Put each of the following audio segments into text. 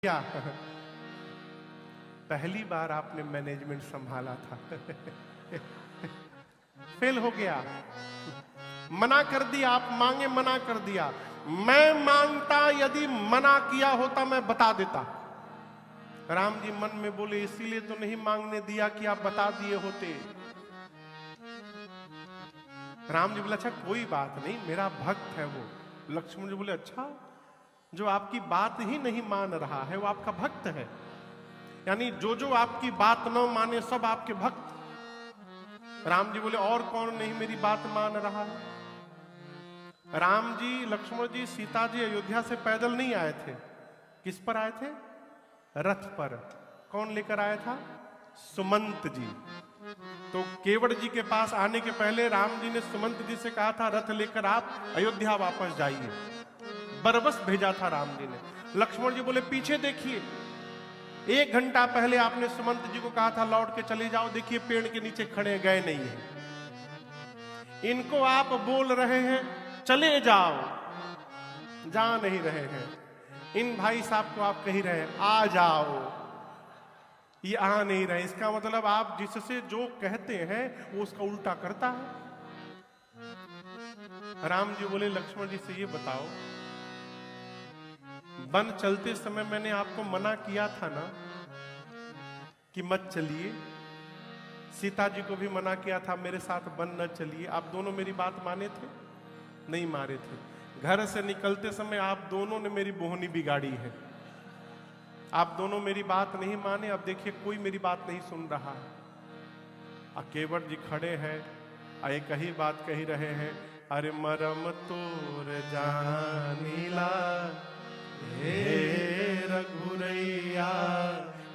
क्या पहली बार आपने मैनेजमेंट संभाला था फेल हो गया। मना कर दिया, आप मांगे, मना कर दिया। मैं मांगता, यदि मना किया होता मैं बता देता। राम जी मन में बोले इसीलिए तो नहीं मांगने दिया कि आप बता दिए होते। राम जी बोले अच्छा कोई बात नहीं, मेरा भक्त है वो। लक्ष्मण जी बोले अच्छा, जो आपकी बात ही नहीं मान रहा है वो आपका भक्त है, यानी जो आपकी बात न माने सब आपके भक्त। राम जी बोले और कौन नहीं मेरी बात मान रहा है? राम जी, लक्ष्मण जी, सीता जी अयोध्या से पैदल नहीं आए थे। किस पर आए थे? रथ पर। कौन लेकर आया था? सुमंत जी। तो केवट जी के पास आने के पहले राम जी ने सुमंत जी से कहा था रथ लेकर आप अयोध्या वापस जाइए। बरबस भेजा था राम जी ने। लक्ष्मण जी बोले पीछे देखिए, 1 घंटा पहले आपने सुमंत जी को कहा था लौट के चले जाओ, देखिए पेड़ के नीचे खड़े, गए नहीं है। इनको आप बोल रहे हैं चले जाओ, जा नहीं रहे हैं। इन भाई साहब को आप कह रहे हैं आ जाओ, ये आ नहीं रहे। इसका मतलब आप जिससे जो कहते हैं वो उसका उल्टा करता है। राम जी बोले लक्ष्मण जी से ये बताओ, वन चलते समय मैंने आपको मना किया था ना कि मत चलिए। सीता जी को भी मना किया था मेरे साथ वन न चलिए। आप दोनों मेरी बात माने थे? नहीं मारे थे। घर से निकलते समय आप दोनों ने मेरी बोहनी बिगाड़ी है। आप दोनों मेरी बात नहीं माने। अब देखिए कोई मेरी बात नहीं सुन रहा है। केवट जी खड़े हैं, एक ही बात कही रहे हैं, अरे मरम तोर जानीला हे रघुरैया,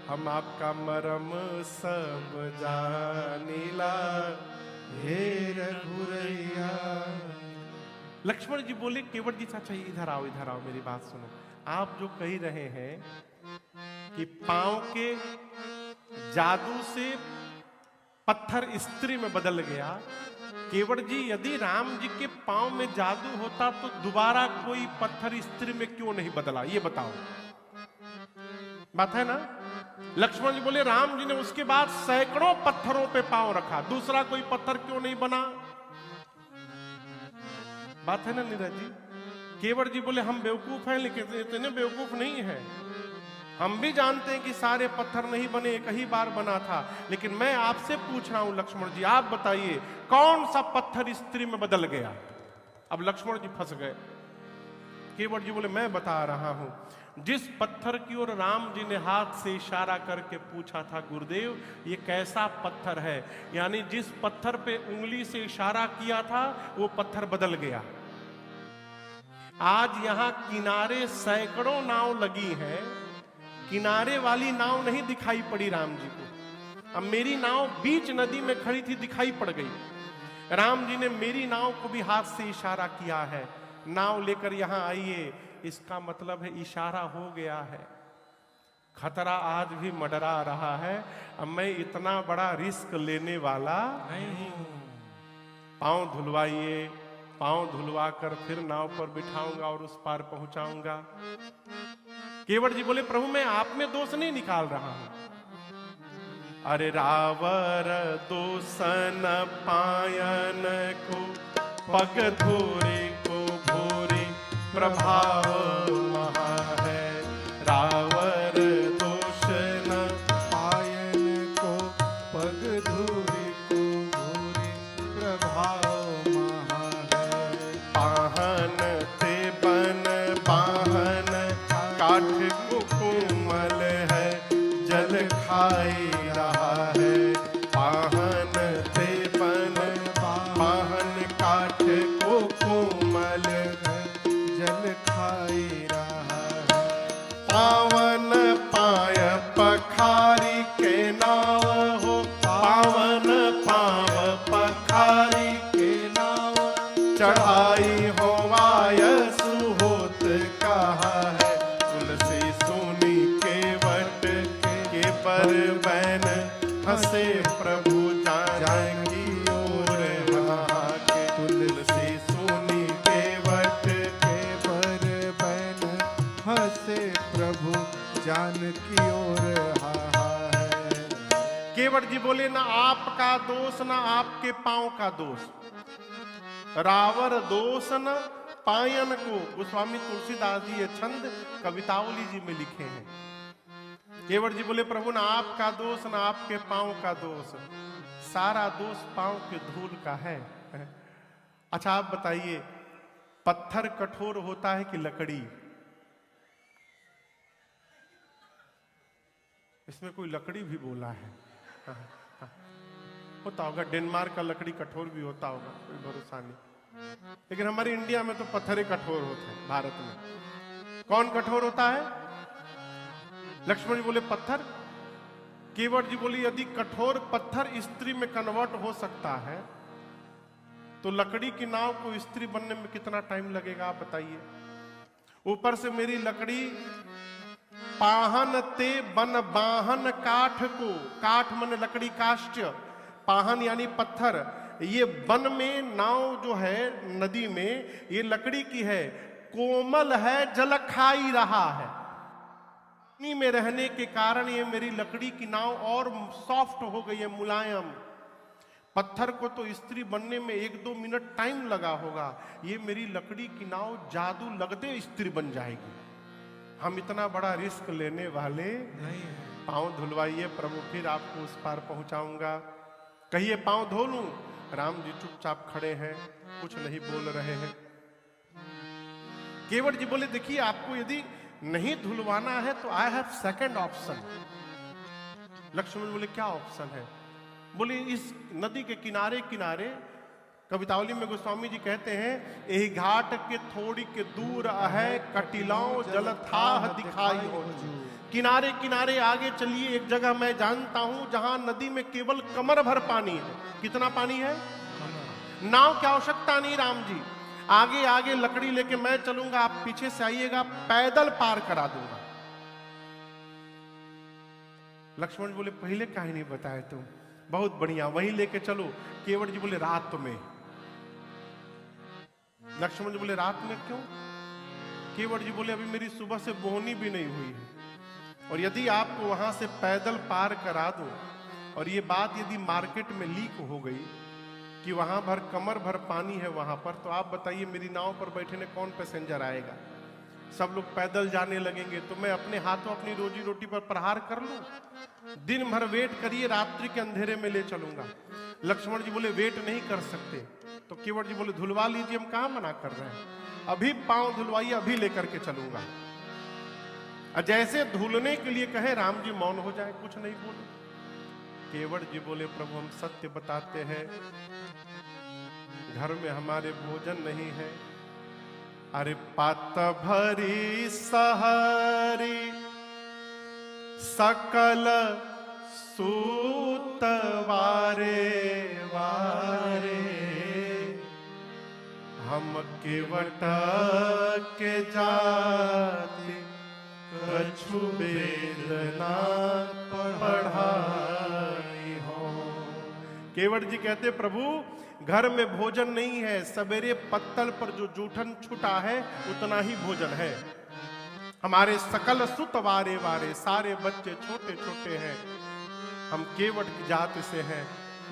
हम आपका मरम सब जानीला हे रघुरैया। लक्ष्मण जी बोले केवट जी चाचा इधर आओ, इधर आओ, मेरी बात सुनो। आप जो कह रहे हैं कि पांव के जादू से पत्थर स्त्री में बदल गया, केवट जी यदि राम जी के पांव में जादू होता तो दोबारा कोई पत्थर स्त्री में क्यों नहीं बदला, ये बताओ। बात है ना? लक्ष्मण जी बोले राम जी ने उसके बाद सैकड़ों पत्थरों पे पांव रखा, दूसरा कोई पत्थर क्यों नहीं बना? बात है ना नीरज जी? केवट जी बोले हम बेवकूफ हैं, लेकिन इतने बेवकूफ नहीं है। हम भी जानते हैं कि सारे पत्थर नहीं बने, एक ही बार बना था। लेकिन मैं आपसे पूछ रहा हूं लक्ष्मण जी, आप बताइए कौन सा पत्थर स्त्री में बदल गया? अब लक्ष्मण जी फंस गए। केवट जी बोले मैं बता रहा हूं, जिस पत्थर की ओर राम जी ने हाथ से इशारा करके पूछा था गुरुदेव ये कैसा पत्थर है, यानी जिस पत्थर पे उंगली से इशारा किया था वो पत्थर बदल गया। आज यहां किनारे सैकड़ों नाव लगी हैं, किनारे वाली नाव नहीं दिखाई पड़ी राम जी को। अब मेरी नाव बीच नदी में खड़ी थी, दिखाई पड़ गई। राम जी ने मेरी नाव को भी हाथ से इशारा किया है, नाव लेकर यहां आइए। इसका मतलब है इशारा हो गया है। खतरा आज भी मंडरा रहा है। अब मैं इतना बड़ा रिस्क लेने वाला नहीं हूं। पांव धुलवाइए, पांव धुलवा कर फिर नाव पर बिठाऊंगा और उस पार पहुंचाऊंगा। केवट जी बोले प्रभु मैं आप में दोष नहीं निकाल रहा हूं। अरे रावर दोसन पायन को पग धोरे को भोरे प्रभाव महा है। रावर दोसन पायन को पग धोरे को भोरे प्रभाव महा है। पाहन ते बन पाहन काठ को कोमल है, जल खाई रहा है। पाहन ते बन पाहन काठ को कोमल है, जल खाई रहा है। पावन पाय पखारी के नाव हो, पावन पाव पखारी के नाव। चढ़ाई हो वायसु होत कहा है, तुलसी सोनी केवट के पर बैन हंसे प्रभु जानकी ओर वहाँ के। तुलसी सोनी केवट के पर बैन हंसे प्रभु जानकी ज्ञान की ओर हा है। केवट जी बोले ना आपका दोष ना आपके पांव का दोष, रावर दोष न पायन को। गोस्वामी तुलसीदास जी ये छंद कवितावली जी में लिखे हैं। केवट जी बोले प्रभु ना आपका दोष ना आपके पांव का दोष, सारा दोष पांव के धूल का है। अच्छा आप बताइए, पत्थर कठोर होता है कि लकड़ी? इसमें कोई लकड़ी भी बोला है? होता होगा, डेनमार्क का लकड़ी कठोर भी होता होगा, कोई भरोसा नहीं। लेकिन हमारे इंडिया में तो पत्थर ही कठोर होते हैं। भारत में कौन कठोर होता है? लक्ष्मण जी बोले पत्थर। केवट जी बोले यदि कठोर पत्थर स्त्री में कन्वर्ट हो सकता है तो लकड़ी की नाव को स्त्री बनने में कितना टाइम लगेगा आप बताइए। ऊपर से मेरी लकड़ी पाहन ते बन बाहन काठ को, काठ मन लकड़ी काष्ठ, पाहन यानी पत्थर, ये बन में नाव जो है नदी में ये लकड़ी की है, कोमल है जल खाई रहा है। पानी में रहने के कारण ये मेरी लकड़ी की नाव और सॉफ्ट हो गई है, मुलायम। पत्थर को तो स्त्री बनने में 1-2 मिनट टाइम लगा होगा, ये मेरी लकड़ी की नाव जादू लगते स्त्री बन जाएगी। हम इतना बड़ा रिस्क लेने वाले नहीं हैं। पांव धुलवाइए प्रभु, फिर आपको उस पार पहुंचाऊंगा। कहिए पांव धो लूं? राम जी चुपचाप खड़े हैं, कुछ नहीं बोल रहे हैं। केवट जी बोले देखिए आपको यदि नहीं धुलवाना है तो I have second option. Lakshman बोले क्या ऑप्शन है? बोले इस नदी के किनारे किनारे, कवितावली में गोस्वामी जी कहते हैं यही घाट के थोड़ी के दूर है कटिलाओं जल थाह दिखाई हो। किनारे किनारे आगे चलिए, एक जगह मैं जानता हूं जहां नदी में केवल कमर भर पानी है। कितना पानी है? नाव की आवश्यकता नहीं राम जी, आगे आगे लकड़ी लेके मैं चलूंगा, आप पीछे से आइएगा, पैदल पार करा दूंगा। लक्ष्मण जी बोले पहले काहे नहीं बताए तुम? बहुत बढ़िया, वहीं लेके चलो। केवट जी बोले रात में। लक्ष्मण जी बोले रात में क्यों? केवट जी बोले अभी मेरी सुबह से बोहनी भी नहीं हुई है, और यदि आपको वहां से पैदल पार करा दूं और ये बात यदि मार्केट में लीक हो गई कि वहां भर कमर भर पानी है वहां पर, तो आप बताइए मेरी नाव पर बैठने कौन पैसेंजर आएगा? सब लोग पैदल जाने लगेंगे, तो मैं अपने हाथों अपनी रोजी रोटी पर प्रहार कर लूं? दिन भर वेट करिए, रात्रि के अंधेरे में ले चलूंगा। लक्ष्मण जी बोले वेट नहीं कर सकते। तो केवट जी बोले धुलवा लीजिए, हम कहां मना कर रहे हैं, अभी पांव धुलवाइए, अभी लेकर के चलूंगा। जैसे धुलने के लिए कहे राम जी मौन हो जाए, कुछ नहीं बोले। केवट जी बोले प्रभु हम सत्य बताते हैं, घर में हमारे भोजन नहीं है। अरे पात भरी सहरी सकल सूत वारे वारे, हम केवट के जाति कछु वेदना पढ़ाई हो। केवट जी कहते प्रभु घर में भोजन नहीं है, सवेरे पत्तल पर जो जूठन छुटा है उतना ही भोजन है। हमारे सकल सुत वारे वारे, सारे बच्चे छोटे छोटे हैं। हम केवट की जाति से हैं,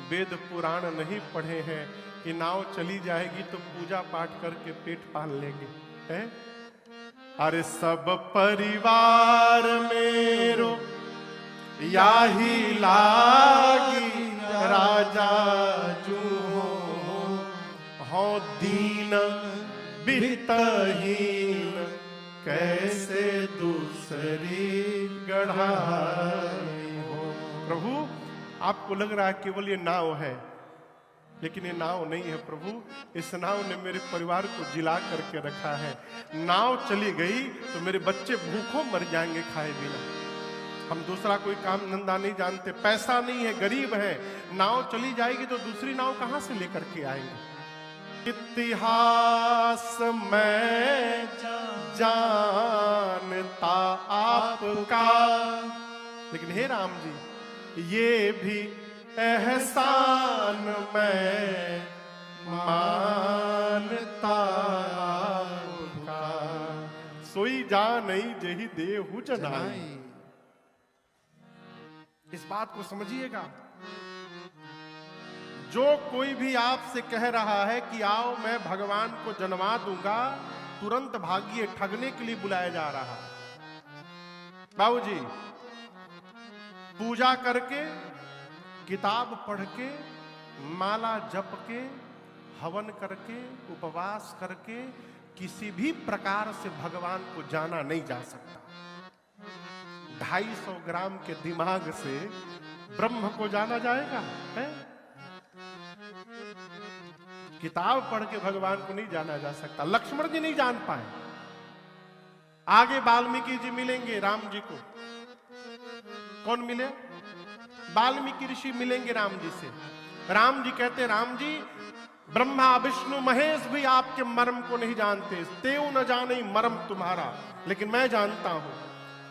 वेद पुराण नहीं पढ़े हैं कि नाव चली जाएगी तो पूजा पाठ करके पेट पाल लेंगे, हैं? अरे सब परिवार मेरो याही लागी राजा जू हो दीन बिरतहीन, कैसे दूसरी गढ़ाई हो। प्रभु आपको लग रहा है केवल ये नाव है, लेकिन ये नाव नहीं है प्रभु। इस नाव ने मेरे परिवार को जिला करके रखा है। नाव चली गई तो मेरे बच्चे भूखों मर जाएंगे खाए बिना। हम दूसरा कोई काम धंधा नहीं जानते, पैसा नहीं है, गरीब है। नाव चली जाएगी तो दूसरी नाव कहां से लेकर के आएंगे? इतिहास में जानता आपका, लेकिन हे राम जी ये भी एहसान मैं मानता आपका। सोई जा नहीं जही देहु जनाई, इस बात को समझिएगा। जो कोई भी आपसे कह रहा है कि आओ मैं भगवान को जन्मा दूंगा, तुरंत भागिए, ठगने के लिए बुलाया जा रहा है। बाबूजी, पूजा करके, किताब पढ़ के, माला जप के, हवन करके, उपवास करके किसी भी प्रकार से भगवान को जाना नहीं जा सकता। 250 ग्राम के दिमाग से ब्रह्म को जाना जाएगा है? किताब पढ़ के भगवान को नहीं जाना जा सकता। लक्ष्मण जी नहीं जान पाए। आगे वाल्मीकि जी मिलेंगे राम जी को। कौन मिले? वाल्मीकि ऋषि मिलेंगे राम जी से। राम जी कहते, राम जी, ब्रह्मा विष्णु महेश भी आपके मर्म को नहीं जानते, तेऊ न जाने मर्म तुम्हारा, लेकिन मैं जानता हूं।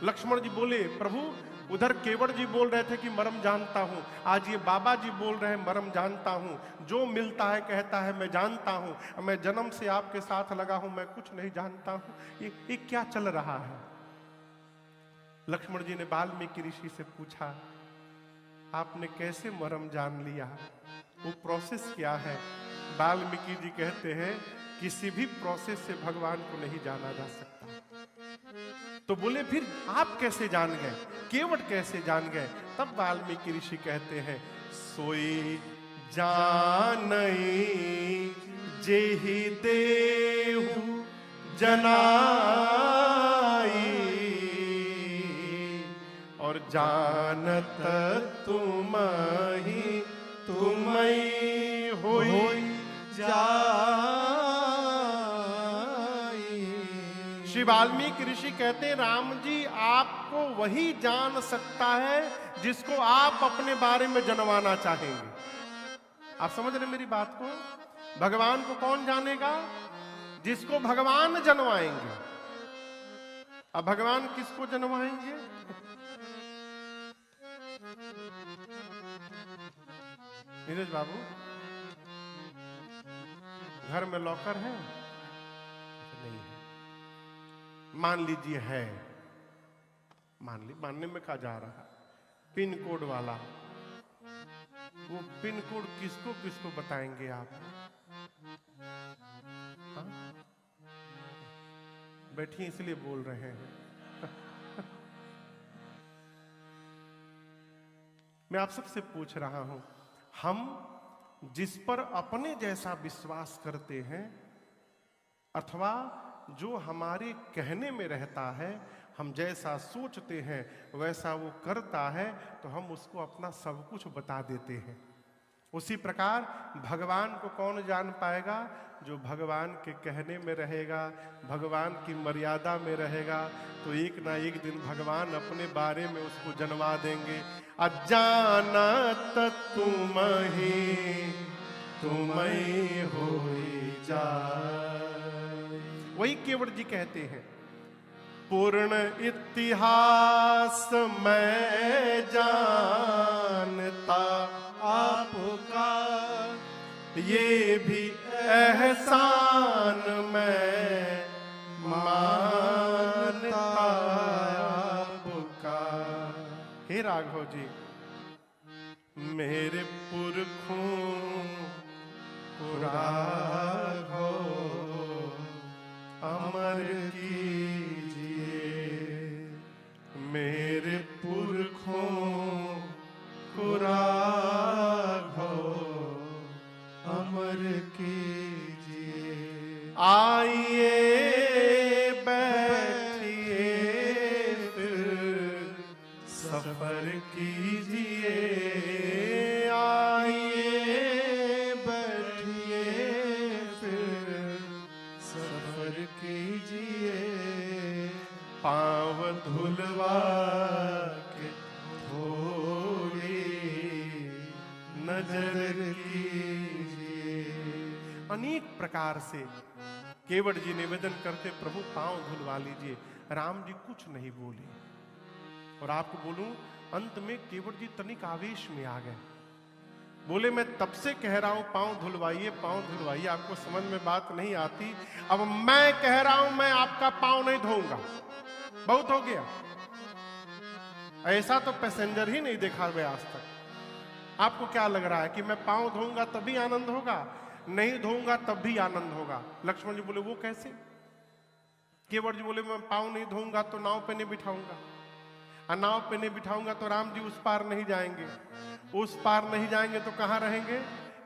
लक्ष्मण जी बोले, प्रभु उधर केवट जी बोल रहे थे कि मर्म जानता हूं, आज ये बाबा जी बोल रहे हैं मर्म जानता हूं। जो मिलता है कहता है मैं जानता हूं, मैं जन्म से आपके साथ लगा हूं, मैं कुछ नहीं जानता हूं। ये क्या चल रहा है? लक्ष्मण जी ने वाल्मीकि ऋषि से पूछा, आपने कैसे मर्म जान लिया? वो प्रोसेस क्या है? वाल्मीकि जी कहते हैं, किसी भी प्रोसेस से भगवान को नहीं जाना जा सकता। तो बोले, फिर आप कैसे जान गए? केवट कैसे जान गए? तब वाल्मीकि ऋषि कहते हैं, सोई जानई जेहि देहु जनाई, और जानत तुम ही होई जाई। श्री वाल्मीकि ऋषि कहते हैं, राम जी, आपको वही जान सकता है जिसको आप अपने बारे में जनवाना चाहेंगे। आप समझ रहे मेरी बात को? भगवान को कौन जानेगा? जिसको भगवान जनवाएंगे। अब भगवान किसको जनवाएंगे? नीरज बाबू, घर में लॉकर है? नहीं है। मान लीजिए है, मानने में कहा जा रहा, पिन कोड वाला। वो पिन कोड किसको किसको बताएंगे आप? हाँ? बैठिए, इसलिए बोल रहे हैं। मैं आप सबसे पूछ रहा हूं, हम जिस पर अपने जैसा विश्वास करते हैं, अथवा जो हमारे कहने में रहता है, हम जैसा सोचते हैं वैसा वो करता है, तो हम उसको अपना सब कुछ बता देते हैं। उसी प्रकार भगवान को कौन जान पाएगा? जो भगवान के कहने में रहेगा, भगवान की मर्यादा में रहेगा, तो एक ना एक दिन भगवान अपने बारे में उसको जनवा देंगे। अजानत तुम ही होई जाए। वही केवट जी कहते हैं, पूर्ण इतिहास मैं जानता आपका, ये भी एहसान मैं मानता आपका। हे राघव जी, मेरे पुरखों को राघव अमर कीजिए, मेरे पुरखों को राघव अमर कीजिए। आइए बैठिए फिर सफर कीजिए, आइए बैठिए फिर सफर कीजिए। पाँव धुलवा के थोड़ी नजर कीजिए। अनेक प्रकार से केवट जी निवेदन करते, प्रभु पांव धुलवा लीजिए। राम जी कुछ नहीं बोले। और आपको बोलूं, अंत में केवट जी तनिक आवेश में आ गए। बोले, मैं तब से कह रहा हूं पांव धुलवाइए, पांव धुलवाइए, आपको समझ में बात नहीं आती। अब मैं कह रहा हूं, मैं आपका पांव नहीं धोऊंगा, बहुत हो गया। ऐसा तो पैसेंजर ही नहीं देखा गया आज तक। आपको क्या लग रहा है कि मैं पांव धोऊंगा तभी आनंद होगा, नहीं धोऊंगा तब भी आनंद होगा? लक्ष्मण जी बोले वो कैसे? केवट जी बोले मैं पांव नहीं धोऊंगा तो नाव पे नहीं बिठाऊंगा, और नाव पे नहीं बिठाऊंगा तो राम जी उस पार नहीं जाएंगे, उस पार नहीं जाएंगे तो कहां रहेंगे?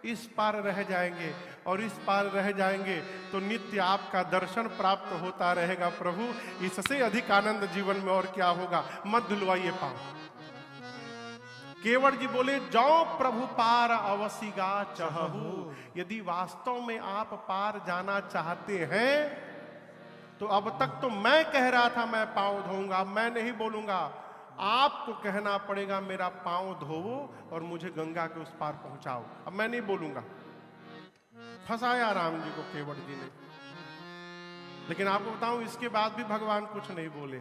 इस पार रह जाएंगे, और इस पार रह जाएंगे तो नित्य आपका दर्शन प्राप्त होता रहेगा। प्रभु इससे अधिक आनंद जीवन में और क्या होगा? मत धुलवाइए पांव। केवट जी बोले जाओ प्रभु पार अवसिगा चहु। यदि वास्तव में आप पार जाना चाहते हैं तो अब तक तो मैं कह रहा था मैं पांव धोऊंगा, मैं नहीं बोलूंगा। आपको कहना पड़ेगा मेरा पांव धोवो और मुझे गंगा के उस पार पहुंचाओ। अब मैं नहीं बोलूंगा। फंसाया राम जी को केवट जी ने। लेकिन आपको बताऊं इसके बाद भी भगवान कुछ नहीं बोले।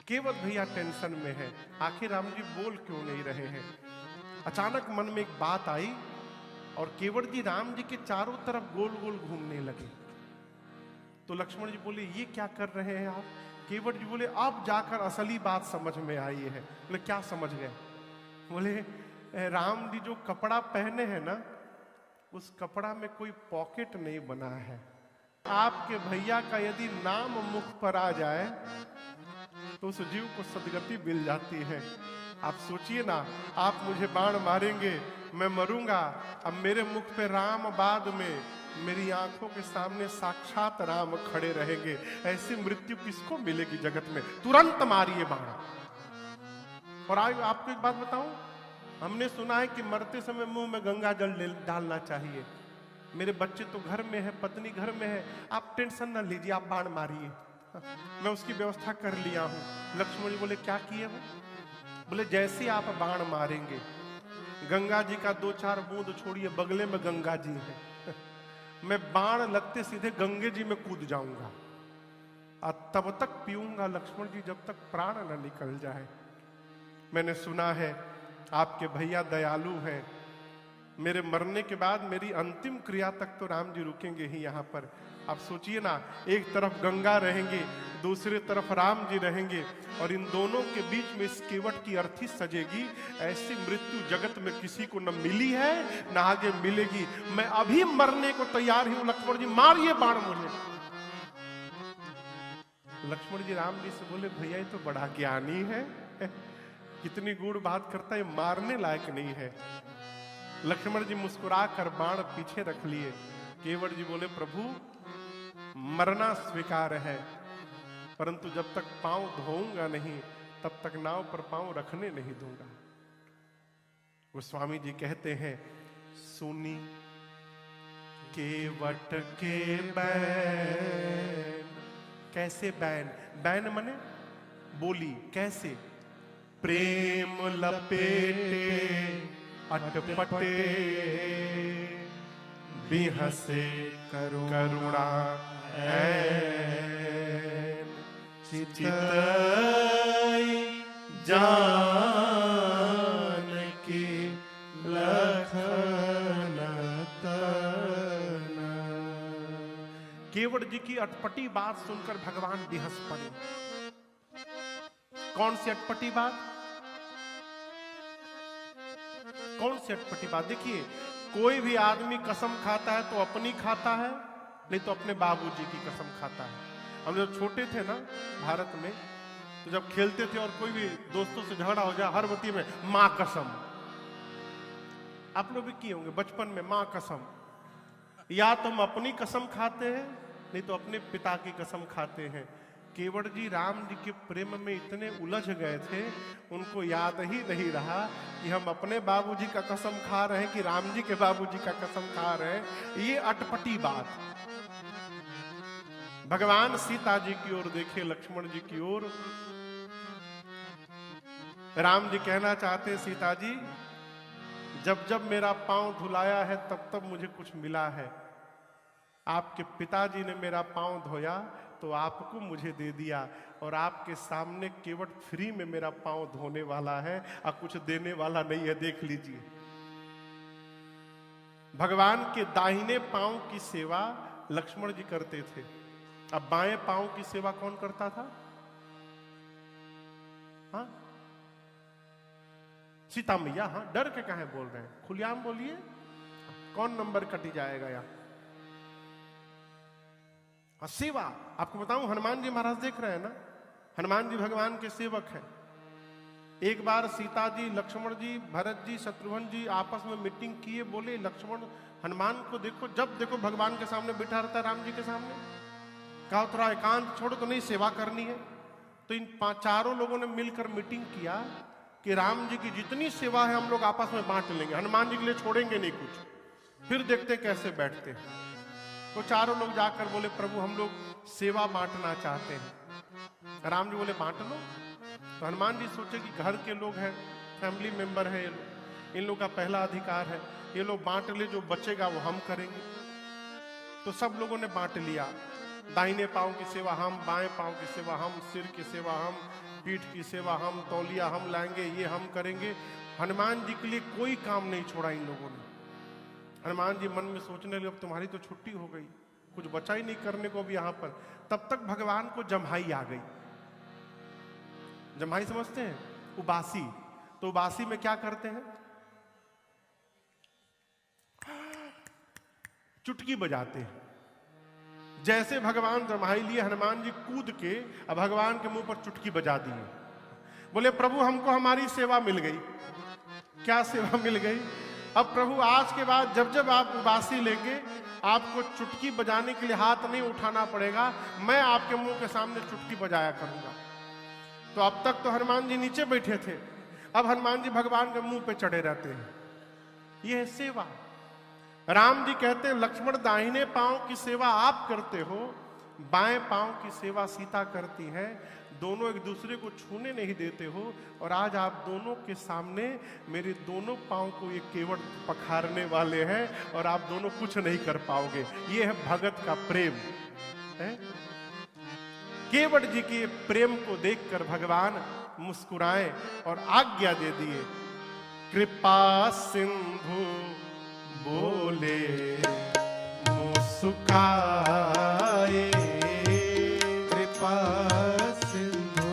केवट भैया टेंशन में है, आखिर राम जी बोल क्यों नहीं रहे हैं? अचानक मन में एक बात आई और केवट जी राम जी के चारों तरफ गोल गोल घूमने लगे। तो लक्ष्मण जी बोले ये क्या कर रहे हैं आप? केवट जी बोले अब जाकर असली बात समझ में आई है। बोले क्या समझ गए? बोले राम जी जो कपड़ा पहने हैं ना, उस कपड़ा में कोई पॉकेट नहीं बना है। आपके भैया का यदि नाम मुख पर आ जाए तो उस जीव को सदगति मिल जाती है। आप सोचिए ना, आप मुझे बाण मारेंगे, मैं मरूंगा, अब मेरे मुख पे राम, बाद में मेरी आंखों के सामने साक्षात राम खड़े रहेंगे। ऐसी मृत्यु किसको मिलेगी जगत में? तुरंत मारिए बाण। और आपको एक बात बताऊं, हमने सुना है कि मरते समय मुंह में गंगा जल डालना चाहिए। मेरे बच्चे तो घर में है, पत्नी घर में है, आप टेंशन ना लीजिए, आप बाण मारिए, मैं उसकी व्यवस्था कर लिया हूं। लक्ष्मण जी बोले क्या किए हो? बोले जैसे आप बाण मारेंगे, गंगा जी का 2-4 बूंद छोड़िए, बगले में गंगा जी है, मैं बाण लगते सीधे गंगे जी में कूद जाऊंगा और तब तक पीऊंगा लक्ष्मण जी जब तक प्राण न निकल जाए। मैंने सुना है आपके भैया दयालु हैं, मेरे मरने के बाद मेरी अंतिम क्रिया तक तो राम जी रुकेंगे ही यहाँ पर। आप सोचिए ना, एक तरफ गंगा रहेंगे, दूसरी तरफ राम जी रहेंगे, और इन दोनों के बीच में इस केवट की अर्थी सजेगी। ऐसी मृत्यु जगत में किसी को न मिली है न आगे मिलेगी। मैं अभी मरने को तैयार हूं, लक्ष्मण जी मारिए बाण मुझे। लक्ष्मण जी राम जी से बोले भैया ये तो बड़ा ज्ञानी है, कितनी गूढ़ बात करता है, मारने लायक नहीं है। लक्ष्मण जी मुस्कुरा कर बाण पीछे रख लिए। केवट जी बोले प्रभु मरना स्वीकार है, परंतु जब तक पांव धोऊंगा नहीं तब तक नाव पर पांव रखने नहीं दूंगा। गोस्वामी जी कहते हैं सुनी केवट के बैन। कैसे बैन? बैन मने बोली। कैसे? प्रेम लपेटे अटपटे बिहसे करुणा ऐन चितई जानकी लखन तन। केवट जी की अटपटी बात सुनकर भगवान बिहस पड़े। कौन सी अटपटी बात? कौन सी अटपटी बात? देखिए, कोई भी आदमी कसम खाता है तो अपनी खाता है, नहीं तो अपने बाबूजी की कसम खाता है। हम जब छोटे थे ना भारत में, तो जब खेलते थे और कोई भी दोस्तों से झगड़ा हो जाए, हर बत्ती में मां कसम। आप लोग भी किए होंगे बचपन में, मां कसम। या तो हम अपनी कसम खाते हैं, नहीं तो अपने पिता की कसम खाते हैं। केवट जी राम जी के प्रेम में इतने उलझ गए थे, उनको याद ही नहीं रहा कि हम अपने बाबूजी का कसम खा रहे हैं कि राम जी के बाबूजी का कसम खा रहे हैं। ये अटपटी बात। भगवान सीता जी की ओर देखे, लक्ष्मण जी की ओर। राम जी कहना चाहते हैं सीता जी, जब जब मेरा पांव धुलाया है तब तब मुझे कुछ मिला है। आपके पिताजी ने मेरा पांव धोया तो आपको मुझे दे दिया, और आपके सामने केवट फ्री में मेरा पांव धोने वाला है और कुछ देने वाला नहीं है, देख लीजिए। भगवान के दाहिने पांव की सेवा लक्ष्मण जी करते थे। अब बाएं पांव की सेवा कौन करता था? हाँ, सीता मैया, हाँ डर के काहे बोल रहे हैं, खुलेआम बोलिए, कौन नंबर कट जाएगा यहाँ। सेवा, आपको बताऊं हनुमान जी महाराज देख रहे हैं ना, हनुमान जी भगवान के सेवक हैं। एक बार सीता जी, लक्ष्मण जी, भरत जी, शत्रुघ्न जी आपस में मीटिंग किए, बोले लक्ष्मण हनुमान को देखो, जब देखो भगवान के सामने बैठा रहता है, राम जी के सामने। कहा थोड़ा एकांत छोड़ो तो नहीं, सेवा करनी है। तो इन चारों लोगों ने मिलकर मीटिंग किया कि राम जी की जितनी सेवा है हम लोग आपस में बांट लेंगे, हनुमान जी के लिए छोड़ेंगे नहीं कुछ, फिर देखते कैसे बैठते हैं। तो चारों लोग जाकर बोले प्रभु हम लोग सेवा बांटना चाहते हैं। राम जी बोले बांट लो। तो हनुमान जी सोचे कि घर के लोग हैं, फैमिली मेंबर है ये लोग, इन लोग का पहला अधिकार है, ये लोग बांट ले, जो बचेगा वो हम करेंगे। तो सब लोगों ने बांट लिया, दाहिने पांव की सेवा हम, बाएं पांव की सेवा हम, सिर की सेवा हम, पीठ की सेवा हम, तौलिया हम लाएंगे, ये हम करेंगे। हनुमान जी के लिए कोई काम नहीं छोड़ा इन लोगों ने। हनुमान जी मन में सोचने लगे अब तुम्हारी तो छुट्टी हो गई, कुछ बचा ही नहीं करने को भी यहां पर। तब तक भगवान को जम्हाई आ गई। जम्हाई समझते हैं, उबासी। तो उबासी में क्या करते हैं, चुटकी बजाते हैं। जैसे भगवान जम्हाई लिए, हनुमान जी कूद के अब भगवान के मुंह पर चुटकी बजा दिए। बोले प्रभु हमको हमारी सेवा मिल गई। क्या सेवा मिल गई, अब प्रभु आज के बाद जब जब आप उबासी लेंगे, आपको चुटकी बजाने के लिए हाथ नहीं उठाना पड़ेगा, मैं आपके मुंह के सामने चुटकी बजाया करूंगा। तो अब तक तो हनुमान जी नीचे बैठे थे, अब हनुमान जी भगवान के मुंह पे चढ़े रहते हैं। यह है सेवा। राम जी कहते हैं लक्ष्मण दाहिने पांव की सेवा आप करते हो, बाएं पांव की सेवा सीता करती है, दोनों एक दूसरे को छूने नहीं देते हो, और आज आप दोनों के सामने मेरे दोनों पांव को ये केवट पखारने वाले हैं और आप दोनों कुछ नहीं कर पाओगे। ये है भगत का प्रेम है। केवट जी के प्रेम को देखकर भगवान मुस्कुराए और आज्ञा दे दिए, कृपा सिंधु बोले मुस्काए, कृपा सिंधु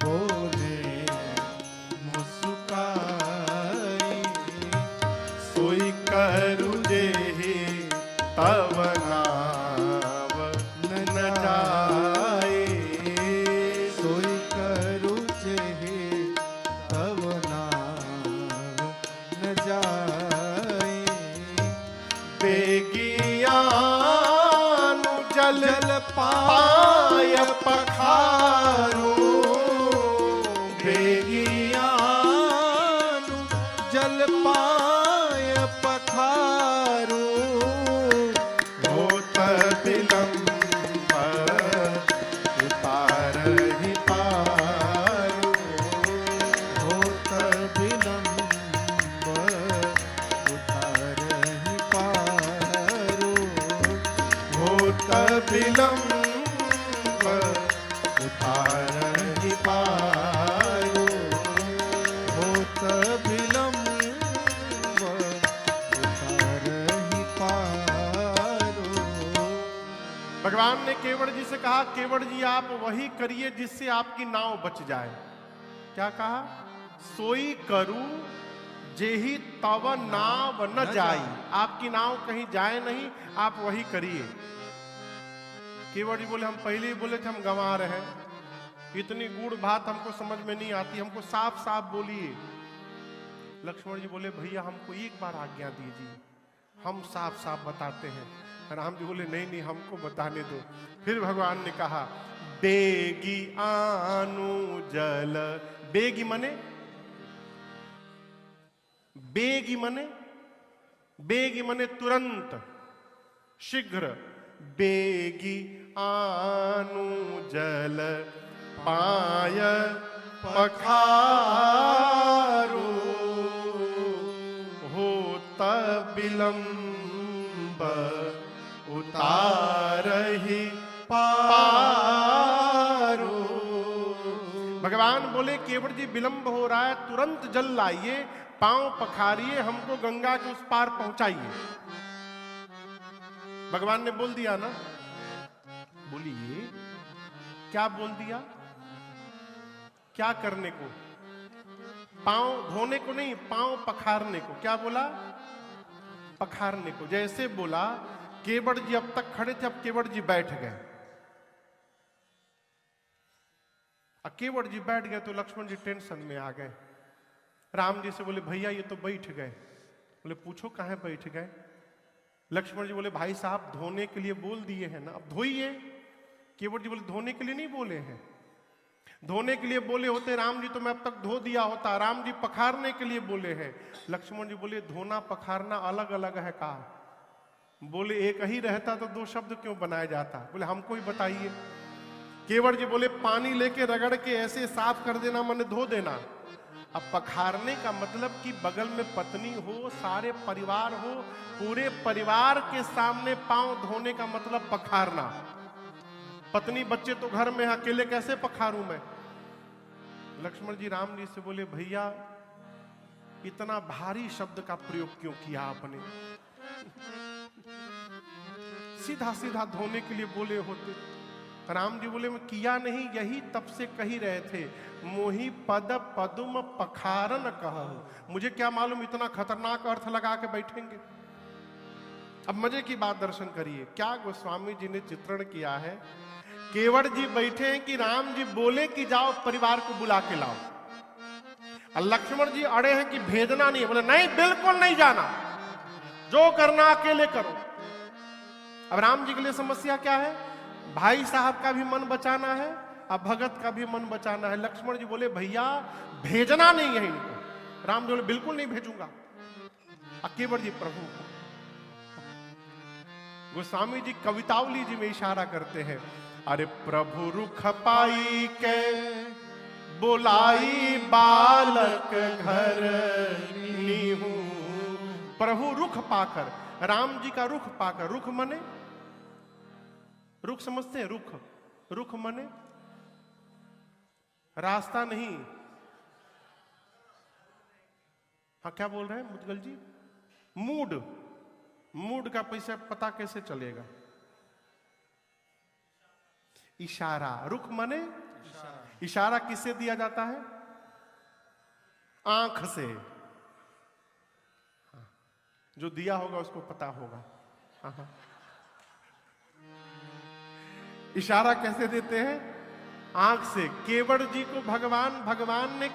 बोले मुस्काए, सोई करू जेहि तव नाव न जाए, सोई करू जेहि तव नाम न जाए, बेगियानु जल पाय पखारू, बेगियानु जल पाय पखारू, होत विलंब उतारहि पारू, होत विलंब उतारहि पारू, होत विलंब उतारहि पारू, होत विलंब उतारहि पारू। भगवान ने केवट जी से कहा, केवट जी आप वही करिए जिससे आपकी नाव बच जाए। क्या कहा, सोई करू जेहि तव नाव न जाई, आपकी नाव कहीं जाए नहीं, आप वही करिए। केवट जी बोले हम पहले ही बोले थे हम गंवा रहे हैं, इतनी गूढ़ बात हमको समझ में नहीं आती, हमको साफ साफ बोलिए। लक्ष्मण जी बोले भैया हमको एक बार आज्ञा दीजिए, हम साफ साफ बताते हैं। राम जी बोले नहीं नहीं हमको बताने दो। फिर भगवान ने कहा, बेगी आनु जल, बेगी मने, बेगी मने, बेगी मने तुरंत, शीघ्र, बेगी आनु जल पाय पखारू, होत विलंब उतारहि पारू। भगवान बोले केवट जी विलंब हो रहा है, तुरंत जल लाइए, पांव पखारिए, हमको गंगा के उस पार पहुंचाइए। भगवान ने बोल दिया ना, बोलिए क्या बोल दिया, क्या करने को, पांव धोने को नहीं, पांव पखारने को। क्या बोला? पखारने को। जैसे बोला केवट जी अब तक खड़े थे, अब केवट जी बैठ गए। केवट जी बैठ गए तो लक्ष्मण जी टेंशन में आ गए। राम जी से बोले भैया ये तो बैठ गए। बोले पूछो कहां बैठ गए? लक्ष्मण जी बोले भाई साहब धोने के लिए बोल दिए हैं ना, अब धोइए। केवट जी बोले धोने के लिए नहीं बोले हैं, धोने के लिए बोले होते राम जी तो मैं अब तक धो दिया होता। राम जी पखारने के लिए बोले हैं। लक्ष्मण जी बोले धोना पखारना अलग अलग है का? बोले एक ही रहता तो दो शब्द क्यों बनाया जाता? बोले हमको ही बताइए। केवट जी बोले पानी लेके रगड़ के ऐसे साफ कर देना माने धो देना। अब पखारने का मतलब कि बगल में पत्नी हो, सारे परिवार हो, पूरे परिवार के सामने पांव धोने का मतलब पखारना। पत्नी बच्चे तो घर में, अकेले कैसे पखारूं मैं? लक्ष्मण जी राम जी से बोले भैया इतना भारी शब्द का प्रयोग क्यों किया आपने? सीधा सीधा धोने के लिए बोले होते। राम जी बोले मैं किया नहीं, यही तब से कही रहे थे मोहि पद पदुम पखारन कहु। मुझे क्या मालूम इतना खतरनाक अर्थ लगा के बैठेंगे। अब मजे की बात दर्शन करिए, क्या गोस्वामी जी ने चित्रण किया है। केवट जी बैठे हैं कि राम जी बोले कि जाओ परिवार को बुला के लाओ, और लक्ष्मण जी अड़े हैं कि भेजना नहीं है। बोले नहीं बिल्कुल नहीं जाना, जो करना अकेले करो। अब राम जी के लिए समस्या क्या है? भाई साहब का भी मन बचाना है, अब भगत का भी मन बचाना है। लक्ष्मण जी बोले भैया भेजना नहीं है इनको। राम जी बोले बिल्कुल नहीं भेजूंगा। केवट जी प्रभु, गोस्वामी जी कवितावली जी में इशारा करते हैं, अरे प्रभु रुख पाई के बुलाई बालक घर नीहू। प्रभु रुख पाकर, राम जी का रुख पाकर, रुख मने रुख समझते हैं? रुख, रुख मने रास्ता नहीं। हाँ क्या बोल रहे हैं मुदगल जी? मूड, मूड का पैसा पता कैसे चलेगा? इशारा। रुख मने इशारा किससे दिया जाता है? आंख से। हाँ, जो दिया होगा उसको पता होगा। हाँ हाँ। इशारा कैसे देते हैं? आंख से। केवट जी को भगवान ने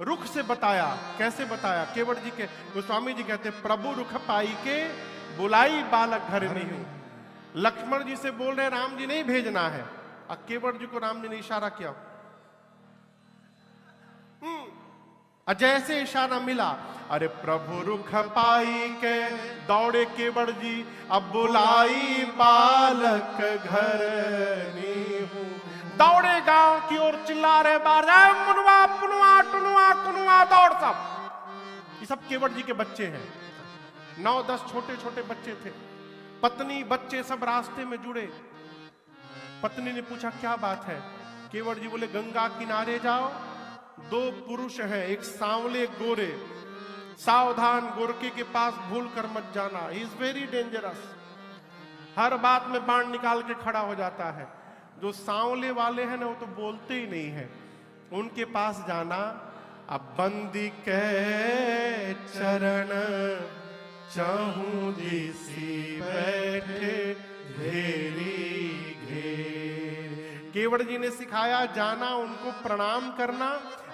रुख से बताया। कैसे बताया? केवट जी के गोस्वामी जी कहते प्रभु रुख पाई के बुलाई बालक घर नहीं। लक्ष्मण जी से बोल रहे राम जी नहीं भेजना है, और केवट जी को राम जी ने इशारा किया। जैसे इशारा मिला, अरे प्रभु रुख पाई के दौड़े केवट जी, अब बुलाई बालक घर नीहू। दौड़े गांव की ओर चिल्ला रहे बार मुनवा पुनवा टुनवा कुनवा दौड़। सब ये सब केवट जी के बच्चे हैं। 9-10 छोटे छोटे बच्चे थे। पत्नी बच्चे सब रास्ते में जुड़े। पत्नी ने पूछा क्या बात है? केवट जी बोले गंगा किनारे जाओ, 2 पुरुष हैं, एक सांवले एक गोरे, सावधान गोरखे के पास भूल कर मत जाना, ही इज वेरी डेंजरस। हर बात में बाण निकाल के खड़ा हो जाता है। जो सांवले वाले हैं ना वो तो बोलते ही नहीं है, उनके पास जाना। अब बंदी के चरण चाहूं दिसी बैठे घेरी घेर। केवट जी ने सिखाया जाना, उनको प्रणाम करना,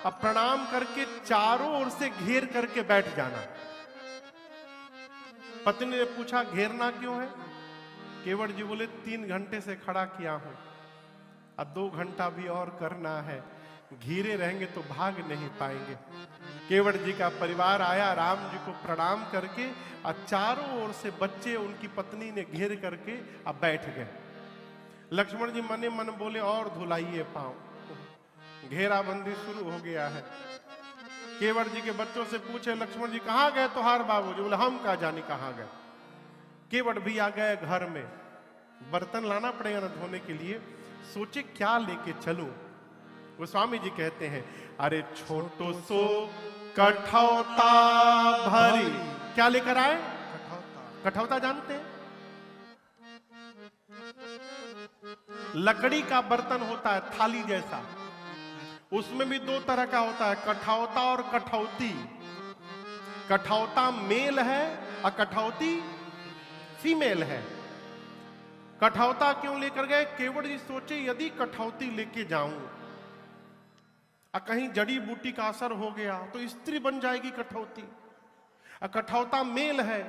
अब प्रणाम करके चारों ओर से घेर करके बैठ जाना। पत्नी ने पूछा घेरना क्यों है? केवट जी बोले 3 घंटे से खड़ा किया हूं, अब 2 घंटा भी और करना है। घिरे रहेंगे तो भाग नहीं पाएंगे। केवट जी का परिवार आया, राम जी को प्रणाम करके, और चारों ओर से बच्चे उनकी पत्नी ने घेर करके अब बैठ गए। लक्ष्मण जी मने मन बोले और धुलाइए पांव। घेराबंदी शुरू हो गया है। केवट जी के बच्चों से पूछे लक्ष्मण जी कहां गए तोहार बाबूजी? बोले हम कहा जाने कहां गए। केवट भी आ गए घर में। बर्तन लाना पड़ेगा ना धोने के लिए। सोचे क्या लेके चलूं। गोस्वामी जी कहते हैं, अरे छोटो सो कठौता भरी। क्या लेकर आए? कठौता जानते हैं? लकड़ी का बर्तन होता है थाली जैसा, उसमें भी दो तरह का होता है, कठौता और कठौती। कठौता मेल है और कठौती फीमेल है। कठौता क्यों लेकर गए? केवट जी सोचे यदि कठौती लेके जाऊं और कहीं जड़ी बूटी का असर हो गया तो स्त्री बन जाएगी कठौती। और कठौता मेल है,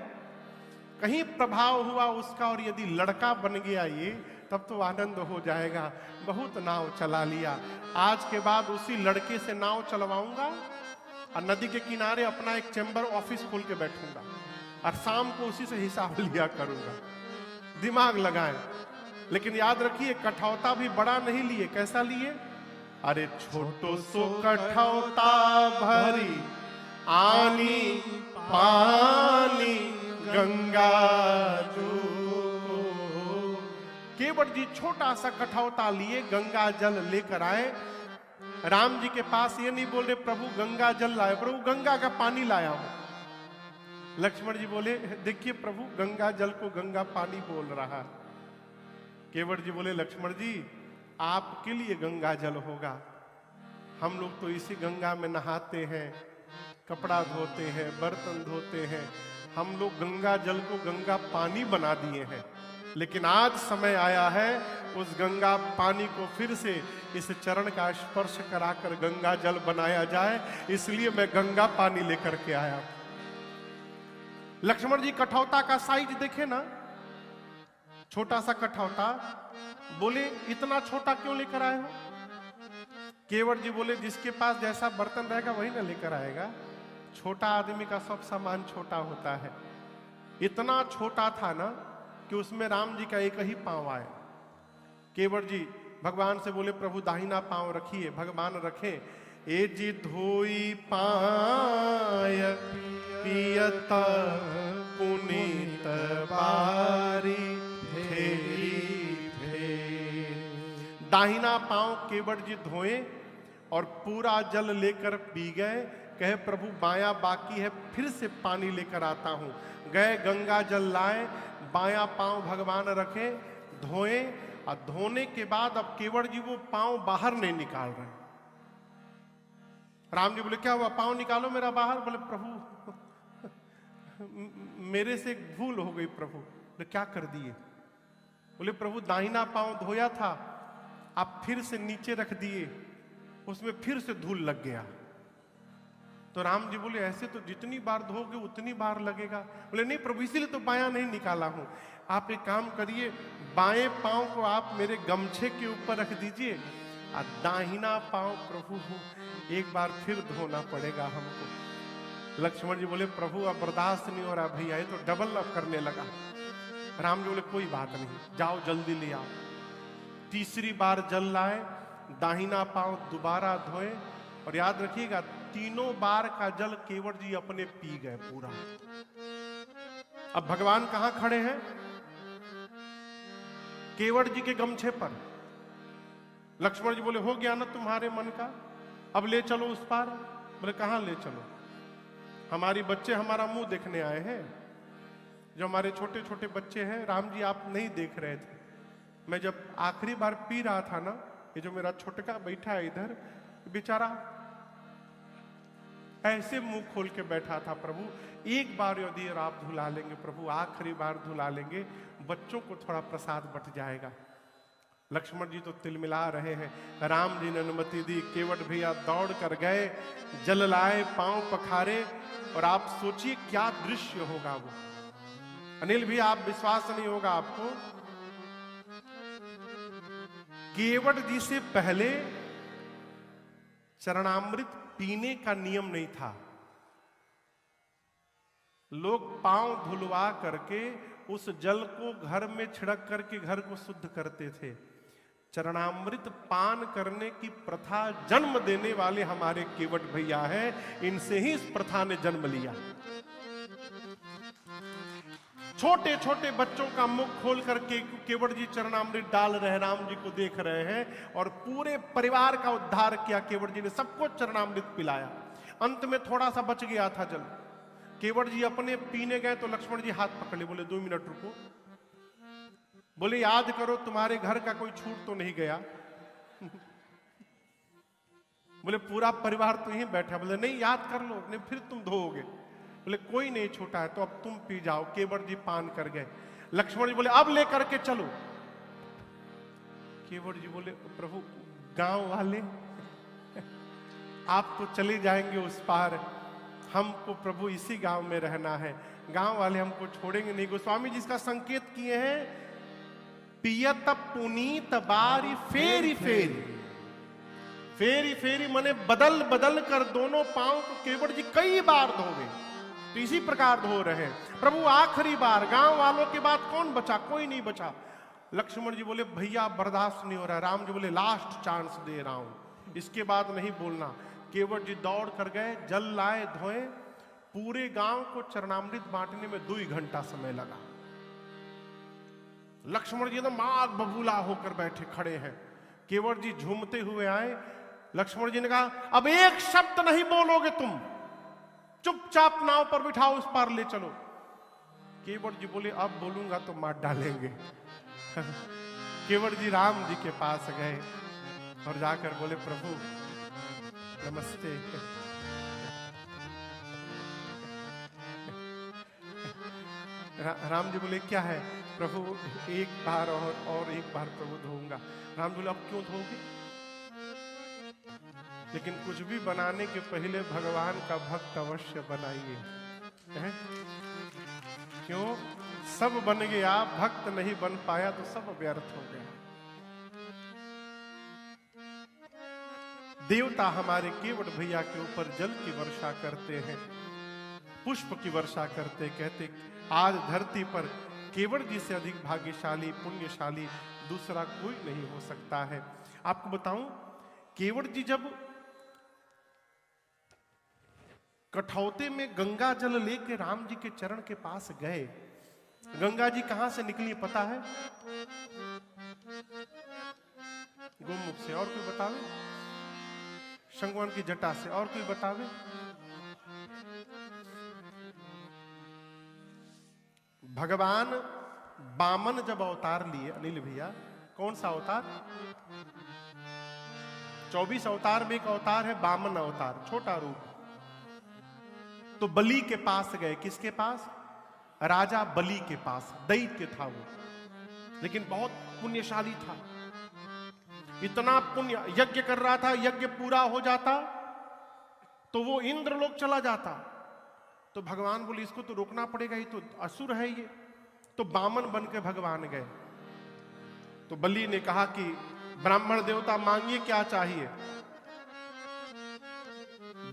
कहीं प्रभाव हुआ उसका और यदि लड़का बन गया ये, तब तो आनंद हो जाएगा। बहुत नाव चला लिया। आज के बाद उसी लड़के से नाव चलवाऊंगा और नदी के किनारे अपना एक चैम्बर ऑफिस खोल के बैठूंगा और शाम को उसी से हिसाब लिया करूंगा। दिमाग लगाएं। लेकिन याद रखिए, कठौता भी बड़ा नहीं लिए। कैसा लिए? अरे छोटो सो कठौता भरी आनी पानी गंगा जो। केवट जी छोटा सा कठौता लिए गंगा जल लेकर आए। राम जी के पास ये नहीं बोल रहे प्रभु गंगा जल लाए, प्रभु गंगा का पानी लाया हूं। लक्ष्मण जी बोले देखिए प्रभु गंगा जल को गंगा पानी बोल रहा। केवट जी बोले लक्ष्मण जी आपके लिए गंगा जल होगा, हम लोग तो इसी गंगा में नहाते हैं, कपड़ा धोते हैं, बर्तन धोते हैं। हम लोग गंगा जल को गंगा पानी बना दिए हैं। लेकिन आज समय आया है उस गंगा पानी को फिर से इस चरण का स्पर्श कराकर गंगा जल बनाया जाए, इसलिए मैं गंगा पानी लेकर के आया। लक्ष्मण जी कठौता का साइज देखे ना, छोटा सा कठौता। बोले इतना छोटा क्यों लेकर आए हो? केवट जी बोले जिसके पास जैसा बर्तन रहेगा वही ना लेकर आएगा। छोटा आदमी का सब सामान छोटा होता है। इतना छोटा था ना कि उसमें राम जी का एक ही पांव आए। केवट जी भगवान से बोले प्रभु दाहिना पांव रखिए। भगवान रखे। ए जी धोई पाय पियत पुनीत बारी दाहिना पांव केवट जी धोए और पूरा जल लेकर पी गए। कहे प्रभु बायां बाकी है, फिर से पानी लेकर आता हूं। गए गंगा जल लाए, बायां पांव भगवान रखे, धोए और धोने के बाद अब केवट जी वो पांव बाहर नहीं निकाल रहे। राम जी बोले क्या हुआ? पांव निकालो मेरा बाहर। बोले प्रभु मेरे से एक भूल हो गई प्रभु। बोले क्या कर दिए? बोले प्रभु दाहिना पांव धोया था, आप फिर से नीचे रख दिए, उसमें फिर से धूल लग गया। तो राम जी बोले ऐसे तो जितनी बार धोगे उतनी बार लगेगा। बोले नहीं प्रभु इसीलिए तो बायां नहीं निकाला हूं। आप एक काम करिए, बाएं पांव को आप मेरे गमछे के ऊपर रख दीजिए और दाहिना पांव प्रभु एक बार फिर धोना पड़ेगा हमको। लक्ष्मण जी बोले प्रभु अब बर्दाश्त नहीं हो रहा भैया, ये तो डबल अप करने लगा। राम जी बोले कोई बात नहीं, जाओ जल्दी ले आओ। तीसरी बार जल लाए, दाहिना पांव दोबारा धोए और याद रखिएगा तीनों बार का जल केवट जी अपने पी गए पूरा। अब भगवान कहां खड़े हैं? केवट जी के गमछे पर। लक्ष्मण जी बोले हो गया ना तुम्हारे मन का, अब ले चलो उस पार। बोले कहां ले चलो? हमारी बच्चे हमारा मुंह देखने आए हैं। जो हमारे छोटे छोटे बच्चे हैं, राम जी आप नहीं देख रहे थे। मैं जब आखिरी बार पी रहा था ना, ये जो मेरा छोटका बैठा है इधर, बेचारा ऐसे मुंह खोल के बैठा था। प्रभु एक बार यदि आप धुला लेंगे प्रभु, आखिरी बार धुला लेंगे, बच्चों को थोड़ा प्रसाद बट जाएगा। लक्ष्मण जी तो तिलमिला रहे हैं। राम जी ने अनुमति दी, केवट भैया दौड़ कर गए, जल लाए, पांव पखारे और आप सोचिए क्या दृश्य होगा वो। अनिल भी आप विश्वास नहीं होगा आपको, केवट जी से पहले चरणामृत पीने का नियम नहीं था। लोग पांव धुलवा करके उस जल को घर में छिड़क करके घर को शुद्ध करते थे। चरणामृत पान करने की प्रथा जन्म देने वाले हमारे केवट भैया हैं, इनसे ही इस प्रथा ने जन्म लिया। छोटे छोटे बच्चों का मुख खोल करके केवट जी चरणामृत डाल रहे, राम जी को देख रहे हैं और पूरे परिवार का उद्धार किया। केवट जी ने सबको चरणामृत पिलाया। अंत में थोड़ा सा बच गया था जल। केवट जी अपने पीने गए तो लक्ष्मण जी हाथ पकड़ ले, बोले 2 मिनट रुको। बोले याद करो तुम्हारे घर का कोई छूट तो नहीं गया। बोले पूरा परिवार तो यहीं बैठा। बोले नहीं, याद कर लो, नहीं फिर तुम धोओगे। बोले कोई नहीं छूटा है तो अब तुम पी जाओ। केवट जी पान कर गए। लक्ष्मण जी बोले अब लेकर के चलो। केवट जी बोले प्रभु गांव वाले आप तो चले जाएंगे उस पार, हमको प्रभु इसी गांव में रहना है, गांव वाले हमको छोड़ेंगे नहीं। गोस्वामी जी इसका संकेत किए हैं, पियत पुनीत बारी फेरी फेरी। फेरी फेरी माने बदल बदल कर दोनों पांव को केवट जी कई बार धोवे। तो इसी प्रकार धो रहे हैं। प्रभु आखिरी बार, गांव वालों के बाद कौन बचा? कोई नहीं बचा। लक्ष्मण जी बोले भैया बर्दाश्त नहीं हो रहा। राम जी बोले लास्ट चांस दे रहा हूं, इसके बाद नहीं बोलना। केवट जी दौड़ कर गए, जल लाए, धोए। पूरे गांव को चरणामृत बांटने में 2 घंटा समय लगा। लक्ष्मण जी एकदम आग बबूला होकर बैठे खड़े हैं। केवट जी झूमते हुए आए। लक्ष्मण जी ने कहा अब एक शब्द नहीं बोलोगे तुम, चुपचाप नाव पर बिठाओ, उस पार ले चलो। केवट जी बोले अब बोलूंगा तो मार डालेंगे। केवट जी राम जी के पास गए और जाकर बोले प्रभु नमस्ते। राम जी बोले क्या है? प्रभु एक बार और एक बार प्रभु धोऊंगा। राम जी बोले अब क्यों धोगे? लेकिन कुछ भी बनाने के पहले भगवान का भक्त अवश्य बनाइए। क्यों? सब बन गया, भक्त नहीं बन पाया तो सब व्यर्थ हो गया। देवता हमारे केवट भैया के ऊपर जल की वर्षा करते हैं, पुष्प की वर्षा करते, कहते आज धरती पर केवट जी से अधिक भाग्यशाली पुण्यशाली दूसरा कोई नहीं हो सकता है। आपको बताऊं, केवट जी जब कठौते में गंगा जल लेके राम जी के चरण के पास गए, गंगा जी कहां से निकली पता है? गोमुख से। और कोई बतावे? शंखवन की जटा से। और कोई बतावे? भगवान बामन जब अवतार लिए, अनिल भैया, कौन सा अवतार? 24 अवतार में एक अवतार है बामन अवतार, छोटा रूप। तो बलि के पास गए। किसके पास? राजा बलि के पास। दैत्य था वो, लेकिन बहुत पुण्यशाली था। इतना पुण्य, यज्ञ कर रहा था, यज्ञ पूरा हो जाता तो वो इंद्रलोक चला जाता। तो भगवान बोले इसको तो रोकना पड़ेगा, ये तो असुर है ये। तो बामन बन के भगवान गए। तो बलि ने कहा कि ब्राह्मण देवता मांगिए क्या चाहिए।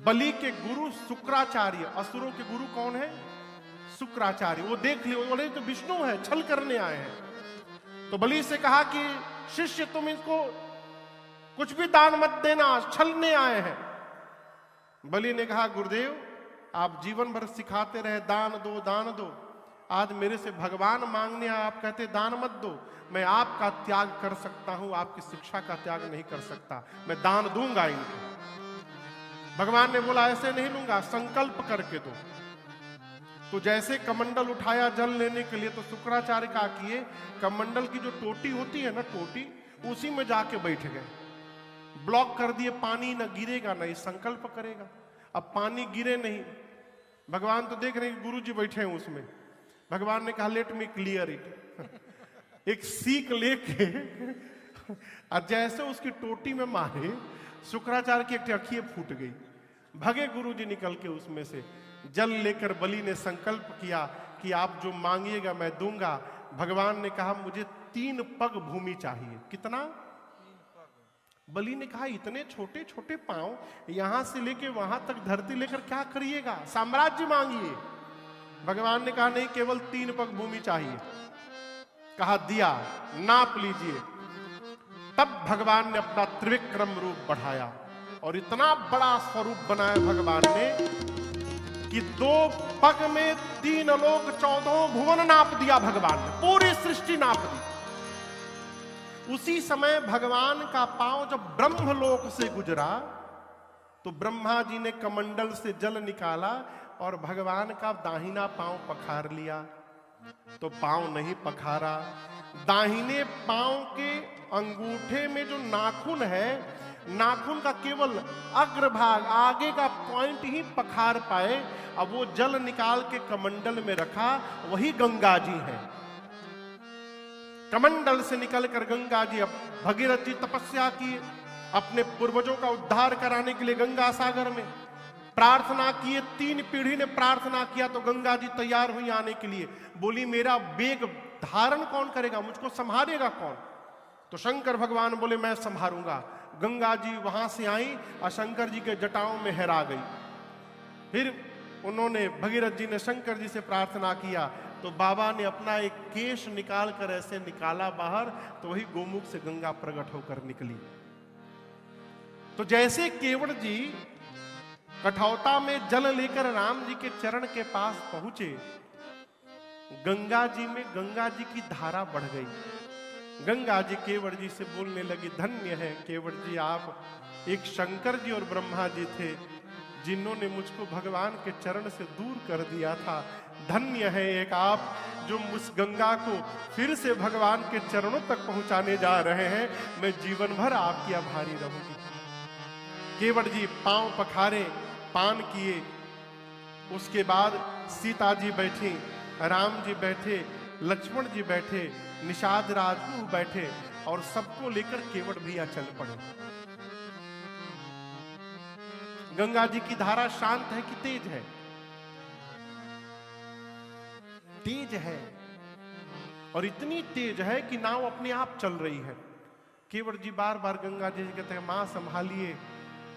बलि के गुरु शुक्राचार्य, असुरों के गुरु कौन है? शुक्राचार्य। वो देख लियो, बोले तो विष्णु है, छल करने आए हैं। तो बलि से कहा कि शिष्य तुम इनको कुछ भी दान मत देना, छलने आए हैं। बलि ने कहा गुरुदेव आप जीवन भर सिखाते रहे दान दो दान दो, आज मेरे से भगवान मांगने आए, आप कहते दान मत दो। मैं आपका त्याग कर सकता हूं, आपकी शिक्षा का त्याग नहीं कर सकता। मैं दान दूंगा इनको। भगवान ने बोला ऐसे नहीं लूंगा, संकल्प करके दो। तो जैसे कमंडल उठाया जल लेने के लिए, तो शुक्राचार्य क्या किए, कमंडल की जो टोटी होती है ना, टोटी, उसी में जाके बैठ गए। ब्लॉक कर दिए, पानी न गिरेगा नहीं, संकल्प करेगा। अब पानी गिरे नहीं, भगवान तो देख रहे हैं गुरु जी बैठे हैं उसमें। भगवान ने कहा लेट मी क्लियर इट। एक सीख लेके और जैसे उसकी टोटी में मारे, शुक्राचार्य की एक अखियां फूट गई। भगे गुरु जी निकल के उसमें से। जल लेकर बलि ने संकल्प किया कि आप जो मांगिएगा मैं दूंगा। भगवान ने कहा मुझे 3 पग भूमि चाहिए। कितना? बलि ने कहा इतने छोटे छोटे पांव, यहां से लेके वहां तक धरती लेकर क्या करिएगा, साम्राज्य मांगिए। भगवान ने कहा नहीं, केवल 3 पग भूमि चाहिए। कहा दिया, नाप लीजिए। तब भगवान ने अपना त्रिविक्रम रूप बढ़ाया और इतना बड़ा स्वरूप बनाया भगवान ने कि 2 पग में 3 लोक 14 भुवन नाप दिया भगवान ने, पूरी सृष्टि नाप दी। उसी समय भगवान का पांव जब ब्रह्मलोक से गुजरा तो ब्रह्मा जी ने कमंडल से जल निकाला और भगवान का दाहिना पांव पखार लिया। तो पांव नहीं पखारा, दाहिने पांव के अंगूठे में जो नाखून है नाखून का केवल अग्रभाग आगे का पॉइंट ही पखार पाए। अब वो जल निकाल के कमंडल में रखा, वही गंगा जी है। कमंडल से निकलकर गंगा जी, अब भगीरथ जी तपस्या की, अपने पूर्वजों का उद्धार कराने के लिए गंगा सागर में प्रार्थना किए। 3 पीढ़ी ने प्रार्थना किया तो गंगा जी तैयार हुई आने के लिए। बोली मेरा बेग धारण कौन करेगा, मुझको संभालेगा कौन? तो शंकर भगवान बोले मैं संभालूंगा। गंगा जी वहां से आई और शंकर जी के जटाओं में हेरा गई। फिर उन्होंने, भगीरथ जी ने शंकर जी से प्रार्थना किया तो बाबा ने अपना एक केश निकाल कर ऐसे निकाला बाहर, तो वही गोमुख से गंगा प्रकट होकर निकली। तो जैसे केवट जी कठौता में जल लेकर राम जी के चरण के पास पहुंचे, गंगा जी में गंगा जी की धारा बढ़ गई। गंगा जी केवट जी से बोलने लगी, धन्य है केवट जी, आप एक शंकर जी और ब्रह्मा जी थे जिन्होंने मुझको भगवान के चरण से दूर कर दिया था। धन्य है एक आप जो उस गंगा को फिर से भगवान के चरणों तक पहुंचाने जा रहे हैं। मैं जीवन भर आपकी आभारी रहूंगी। केवट जी पांव पखारे, पान किए। उसके बाद सीता जी बैठी, राम जी बैठे, लक्ष्मण जी बैठे, निषाद राजगुरु बैठे और सबको लेकर केवट भैया चल पड़े। गंगा जी की धारा शांत है कि तेज है? तेज है, और इतनी तेज है कि नाव अपने आप चल रही है। केवट जी बार बार गंगा जी कहते हैं, मां संभालिए,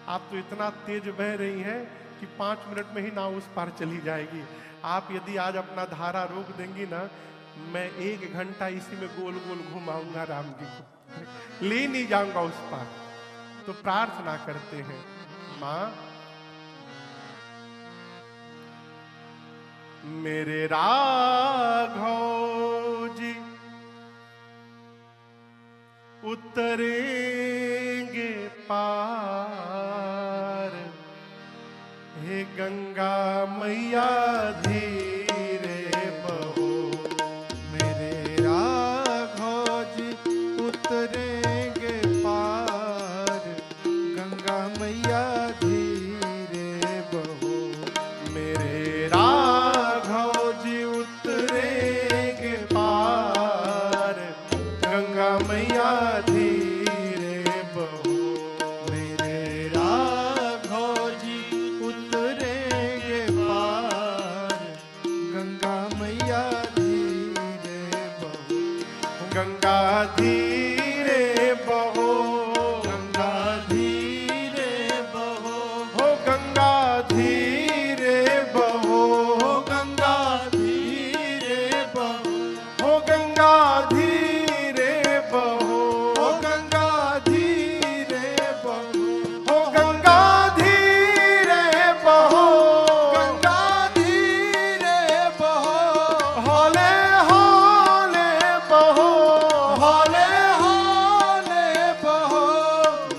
आप तो इतना तेज बह रही हैं कि 5 मिनट में ही नाव उस पार चली जाएगी। आप यदि आज अपना धारा रोक देंगी ना, मैं 1 घंटा इसी में गोल गोल घुमाऊंगा, राम जी को ले नहीं जाऊंगा उस पार। तो प्रार्थना करते हैं, मां मेरे राघव जी उतरेंगे पार, हे गंगा मैया धीरे बहो। मेरे राघव जी उतरेंगे पार, गंगा मैया धीरे बहो। मेरे राघव जी उतरेंगे पार, गंगा मैया धीरे बहो। मेरे राघव जी उतरेंगे पार, गंगा मैया धीरे बहो। गंगा धीरे बहो, गंगा धीरे बहो, हो गंगा धीरे बहो, हो गंगा धीरे बहो, हो गंगा धीरे बहो, हो गंगा धीरे बहो, हो गंगा धीरे बहो, गंगा धीरे बहो, हौले हौले बहो, हौले हौले बहो।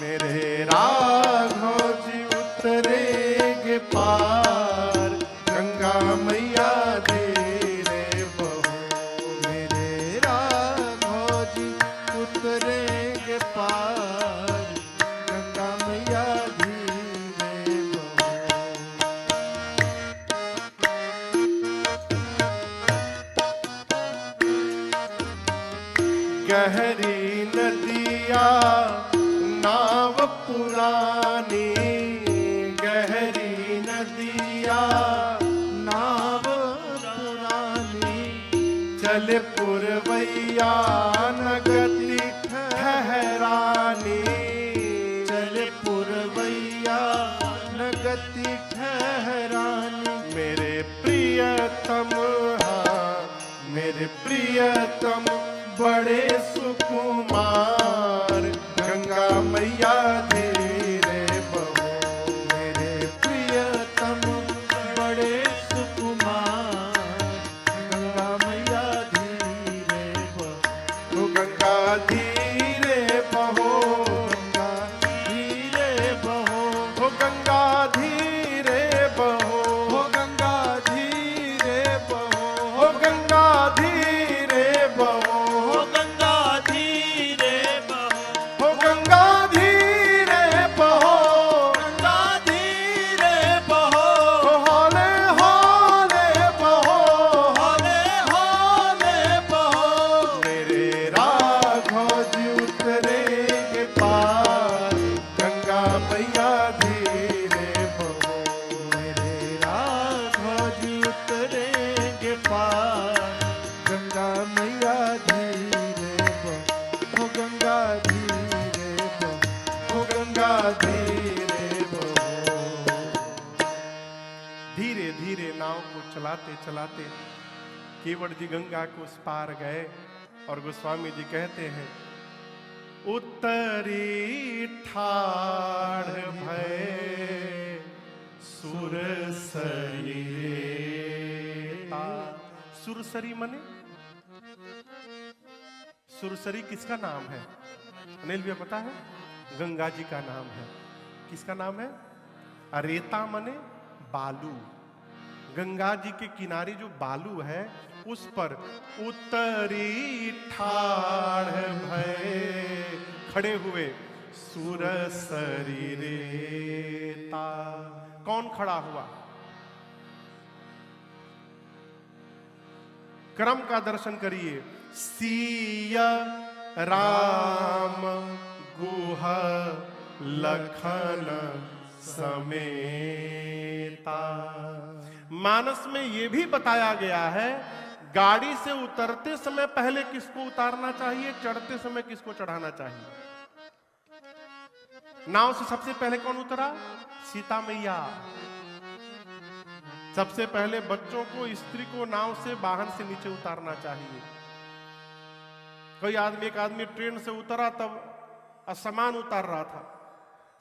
मेरे राघव जी उतरेंगे पार, गंगा मैया धीरे बहो। मेरे राघव जी उतरेंगे पार, गंगा मैया धीरे बहो। गहरी नदिया नाव पुरानी, गहरी नदिया नाव पुरानी, चल पुरवैया न गति ठहरानी। चल पुरवैया न गति ठहरानी। मेरे प्रियतम, हाँ मेरे प्रियतम बड़े सुकुमार, गंगा मैया धीरे बहो। मेरे प्रियतम बड़े सुकुमार, गंगा मैया धीरे बहो। तो गंगा धीरे बहो, गंगा धीरे बहो, हो गंगा धीरे बहो, हो गंगा धीरे बहो, हो गंगा धीरे बहो, हो गंगा धीरे बहो, हो गंगा धीरे धीरे नाव को चलाते चलाते केवट जी गंगा को उस पार गए और गोस्वामी जी कहते हैं, उत्तरी ठाढ़ भय सुरसरी रेता। सुरसरी मने, सुरसरी किसका नाम है? अनिल भैया पता है? गंगा जी का नाम है। किसका नाम है? रेता मने बालू। गंगा जी के किनारे जो बालू है उस पर उत्तरी ठाढ़ भय खड़े हुए सुरसरी रेता। कौन खड़ा हुआ? क्रम का दर्शन करिए। सीय राम गुह लखन समेता। मानस में यह भी बताया गया है, गाड़ी से उतरते समय पहले किसको उतारना चाहिए, चढ़ते समय किसको चढ़ाना चाहिए। नाव से सबसे पहले कौन उतरा? सीता मैया। सबसे पहले बच्चों को, स्त्री को नाव से, वाहन से नीचे उतारना चाहिए। कोई आदमी, एक आदमी ट्रेन से उतरा तब सामान उतार रहा था,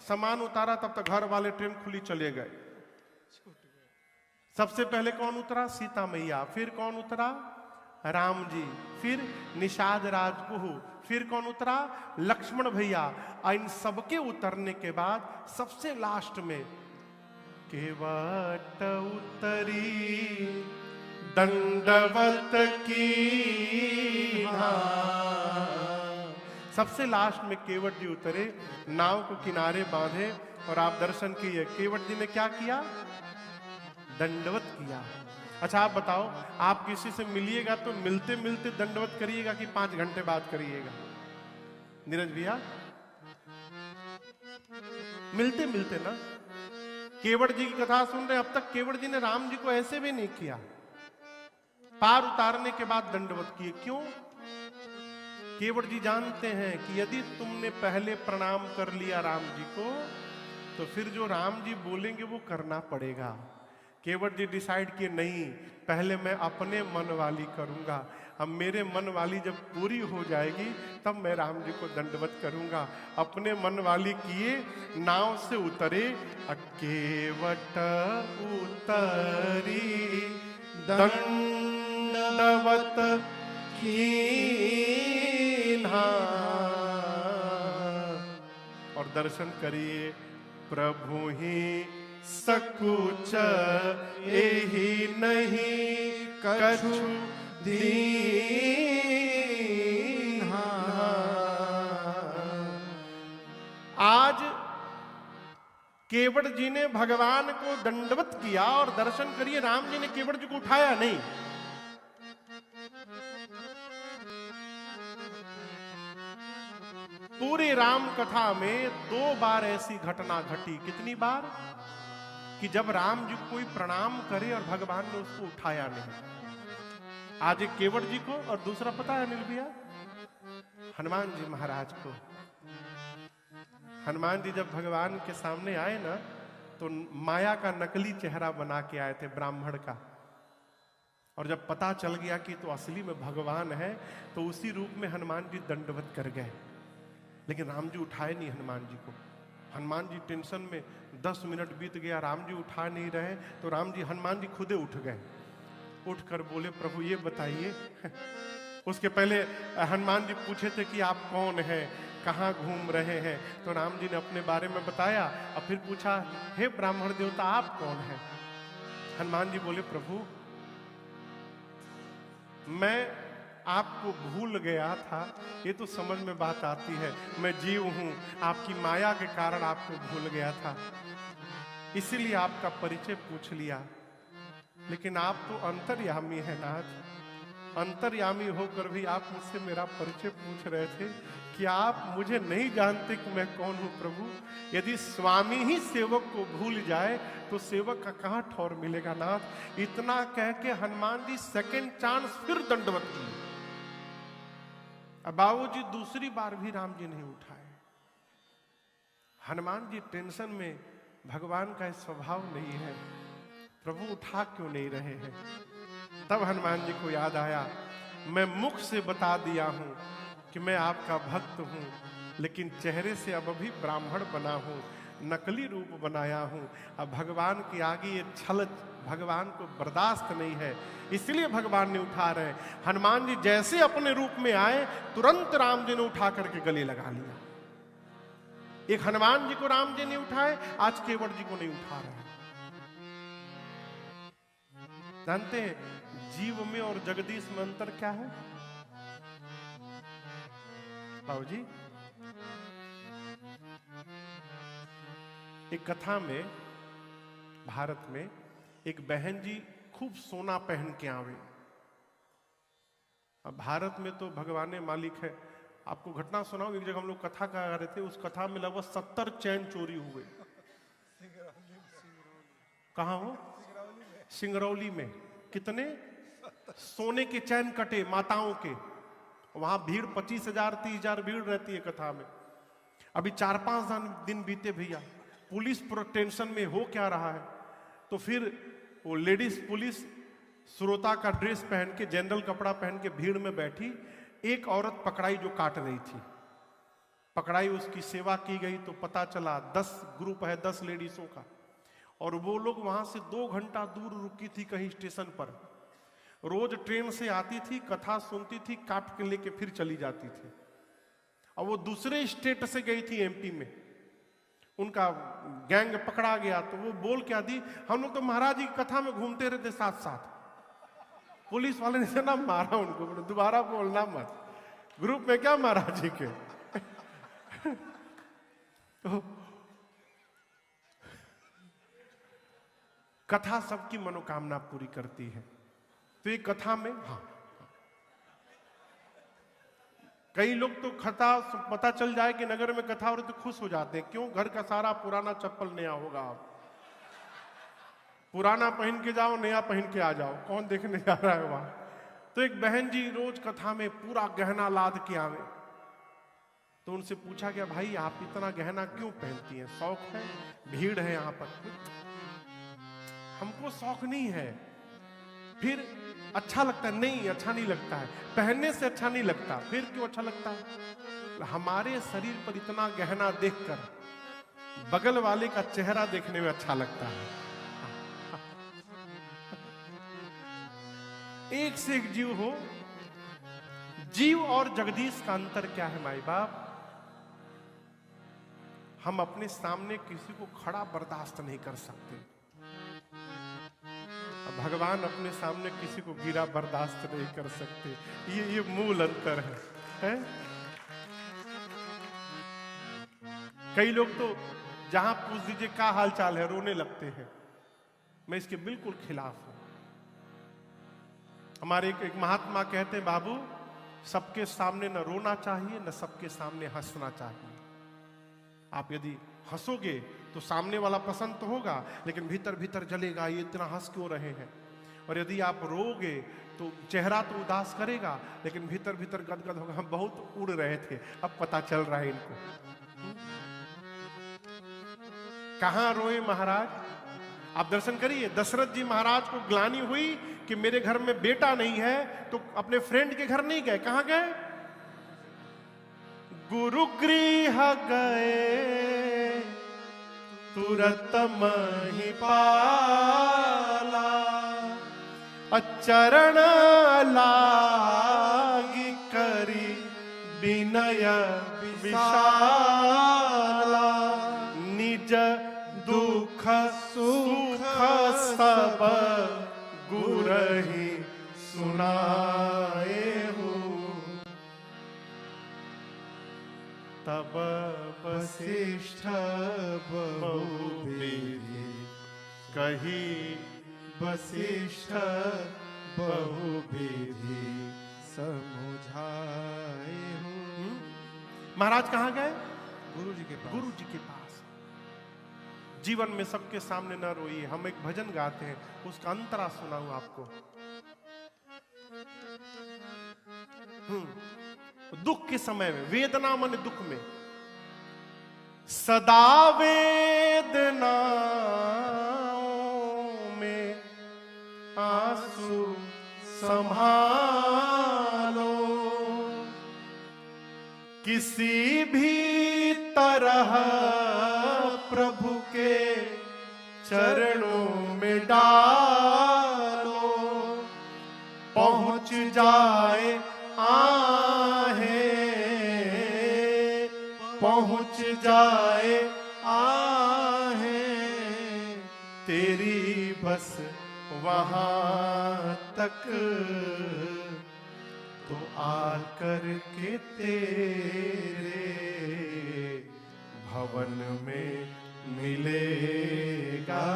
सामान उतारा तब तक घर वाले ट्रेन खुली चले गए। सबसे पहले कौन उतरा? सीता मैया। फिर कौन उतरा? राम जी। फिर निषाद राजकुहू। फिर कौन उतरा? लक्ष्मण भैया। इन सबके उतरने के बाद सबसे लास्ट में केवट उतरी दंडवत की। सबसे लास्ट में केवट जी उतरे, नाव को किनारे बांधे और आप दर्शन किए। केवट जी ने क्या किया? दंडवत किया। अच्छा आप बताओ, आप किसी से मिलिएगा तो मिलते मिलते दंडवत करिएगा कि 5 घंटे बाद करिएगा? नीरज भैया, मिलते मिलते ना। केवट जी की कथा सुन रहे, अब तक केवट जी ने राम जी को ऐसे भी नहीं किया। पार उतारने के बाद दंडवत किए। क्यों? केवट जी जानते हैं कि यदि तुमने पहले प्रणाम कर लिया राम जी को, तो फिर जो राम जी बोलेंगे वो करना पड़ेगा। केवट जी डिसाइड किए, नहीं, पहले मैं अपने मन वाली करूंगा। अब मेरे मन वाली जब पूरी हो जाएगी तब मैं राम जी को दंडवत करूंगा। अपने मन वाली किए, नाव से उतरे। केवट उतरी दंडवत कीन्हा। और दर्शन करिए, प्रभु ही सकुच एहि नहीं कछु दीन्हा। आज केवट जी ने भगवान को दंडवत किया और दर्शन करिए, राम जी ने केवट जी को उठाया नहीं। पूरी राम कथा में 2 बार ऐसी घटना घटी। कितनी बार? कि जब राम जी कोई प्रणाम करे और भगवान ने उसको उठाया नहीं। आज एक केवट जी को, और दूसरा पता है अनिल भैया? हनुमान जी महाराज को। हनुमान जी जब भगवान के सामने आए ना, तो माया का नकली चेहरा बना के आए थे, ब्राह्मण का। और जब पता चल गया कि तो असली में भगवान है, तो उसी रूप में हनुमान जी दंडवत कर गए। लेकिन राम जी उठाए नहीं हनुमान जी को। हनुमान जी टेंशन में, 10 मिनट बीत गया, राम जी उठा नहीं रहे, तो राम जी, हनुमान जी खुदे उठ गए। उठकर बोले, प्रभु ये बताइए। उसके पहले हनुमान जी पूछे थे कि आप कौन हैं, कहाँ घूम रहे हैं, तो राम जी ने अपने बारे में बताया। और फिर पूछा, हे ब्राह्मण देवता आप कौन हैं? हनुमान जी बोले, प्रभु मैं आपको भूल गया था, ये तो समझ में बात आती है, मैं जीव हूं, आपकी माया के कारण आपको भूल गया था, इसीलिए आपका परिचय पूछ लिया। लेकिन आप तो अंतर्यामी है नाथ, अंतर्यामी होकर भी आप मुझसे मेरा परिचय पूछ रहे थे कि आप मुझे नहीं जानते कि मैं कौन हूं प्रभु। यदि स्वामी ही सेवक को भूल जाए तो सेवक का कहां ठौर मिलेगा नाथ। इतना कह के हनुमान जी सेकंड चांस फिर दंडवत की। अब बाबूजी दूसरी बार भी राम जी नहीं उठाए। हनुमान जी टेंशन में, भगवान का स्वभाव नहीं है, प्रभु उठा क्यों नहीं रहे हैं? तब हनुमान जी को याद आया, मैं मुख से बता दिया हूं कि मैं आपका भक्त हूं, लेकिन चेहरे से अब भी ब्राह्मण बना हूं, नकली रूप बनाया हूं। अब भगवान के आगे ये छल भगवान को बर्दाश्त नहीं है, इसलिए भगवान ने उठा रहे। हनुमान जी जैसे अपने रूप में आए, तुरंत राम जी ने उठा करके गले लगा लिया। एक हनुमान जी को राम जी ने उठाए, आज केवट जी को नहीं उठा रहे। जानते हैं जीव में और जगदीश में अंतर क्या है बाबू जी? एक कथा में भारत में एक बहन जी खूब सोना पहन के आवे। अब भारत में तो भगवान मालिक है। आपको घटना सुनाऊं, एक जगह हम लोग कथा कर रहे थे, उस कथा में लगभग 70 चैन चोरी हुए। कहाँ हो? सिंगरौली में। कितने सोने के चैन कटे माताओं के। वहां भीड़ 25,000 30,000 भीड़ रहती है कथा में। अभी 4-5 दिन बीते भैया, पुलिस टेंशन में हो क्या रहा है, तो फिर वो लेडीज पुलिस श्रोता का ड्रेस पहन के, जनरल कपड़ा पहन के भीड़ में बैठी। एक औरत पकड़ाई जो काट रही थी, पकड़ाई, उसकी सेवा की गई तो पता चला 10 ग्रुप है 10 लेडीजों का, और वो लोग वहां से 2 घंटा दूर रुकी थी कहीं स्टेशन पर। रोज ट्रेन से आती थी, कथा सुनती थी, काट के लेके फिर चली जाती थी। और वो दूसरे स्टेट से गई थी एमपी में, उनका गैंग पकड़ा गया तो वो बोल क्या दी, हम लोग तो महाराज जी की कथा में घूमते रहते साथ साथ। पुलिस वाले ने ना मारा उनको, दोबारा बोलना मत, ग्रुप में क्या महाराज जी के। तो कथा सबकी मनोकामना पूरी करती है। तो एक कथा में कई लोग तो कथा पता चल जाए कि नगर में कथा हो रही तो खुश हो जाते हैं। क्यों? घर का सारा पुराना चप्पल नया होगा। आप पुराना पहन के जाओ, नया पहन के आ जाओ, कौन देखने जा रहा है वहां। तो एक बहन जी रोज कथा में पूरा गहना लाद के आवे। तो उनसे पूछा गया, भाई आप इतना गहना क्यों पहनती हैं? शौक है? भीड़ है यहाँ पर? हमको शौक नहीं है। फिर अच्छा लगता है? नहीं, अच्छा नहीं लगता है। पहनने से अच्छा नहीं लगता। फिर क्यों अच्छा लगता है? हमारे शरीर पर इतना गहना देखकर बगल वाले का चेहरा देखने में अच्छा लगता है। एक से एक जीव हो। जीव और जगदीश का अंतर क्या है माई बाप? हम अपने सामने किसी को खड़ा बर्दाश्त नहीं कर सकते, भगवान अपने सामने किसी को गिरा बर्दाश्त नहीं कर सकते। ये मूल अंतर है? कई लोग तो जहां पूछ दीजिए क्या हाल चाल है, रोने लगते हैं। मैं इसके बिल्कुल खिलाफ हूं। हमारे एक महात्मा कहते हैं, बाबू सबके सामने न रोना चाहिए, न सबके सामने हंसना चाहिए। आप यदि हंसोगे तो सामने वाला पसंद तो होगा, लेकिन भीतर भीतर जलेगा, ये इतना हंस क्यों रहे हैं। और यदि आप रोगे तो चेहरा तो उदास करेगा, लेकिन भीतर भीतर गदगद होगा। हम बहुत उड़ रहे थे, अब पता चल रहा है इनको। कहां रोए महाराज? आप दर्शन करिए। दशरथ जी महाराज को ग्लानि हुई कि मेरे घर में बेटा नहीं है, तो अपने फ्रेंड के घर नहीं गए। कहां गए? गुरुगृह गए तुरत महिपाला, अचरण लागी करी विनय विशाला, निज दुख सुख सब गुरहि सुनाए हो, तब वशिष्ठ बहुविधि कही, वशिष्ठ बहुविधि समुझाए हो। महाराज कहां गए? गुरु जी के पास। गुरु जी के पास। जीवन में सबके सामने न रोइए। हम एक भजन गाते हैं, उसका अंतरा सुनाऊं आपको। दुख के समय में, वेदना मन दुख में, सदा वेदनाओं में संभालो, किसी भी तरह प्रभु के चरणों में डालो, पहुंच जाए आहें, पहुंच जाए आहें तेरी बस वहां तक, तो आकर के तेरे भवन में मिलेगा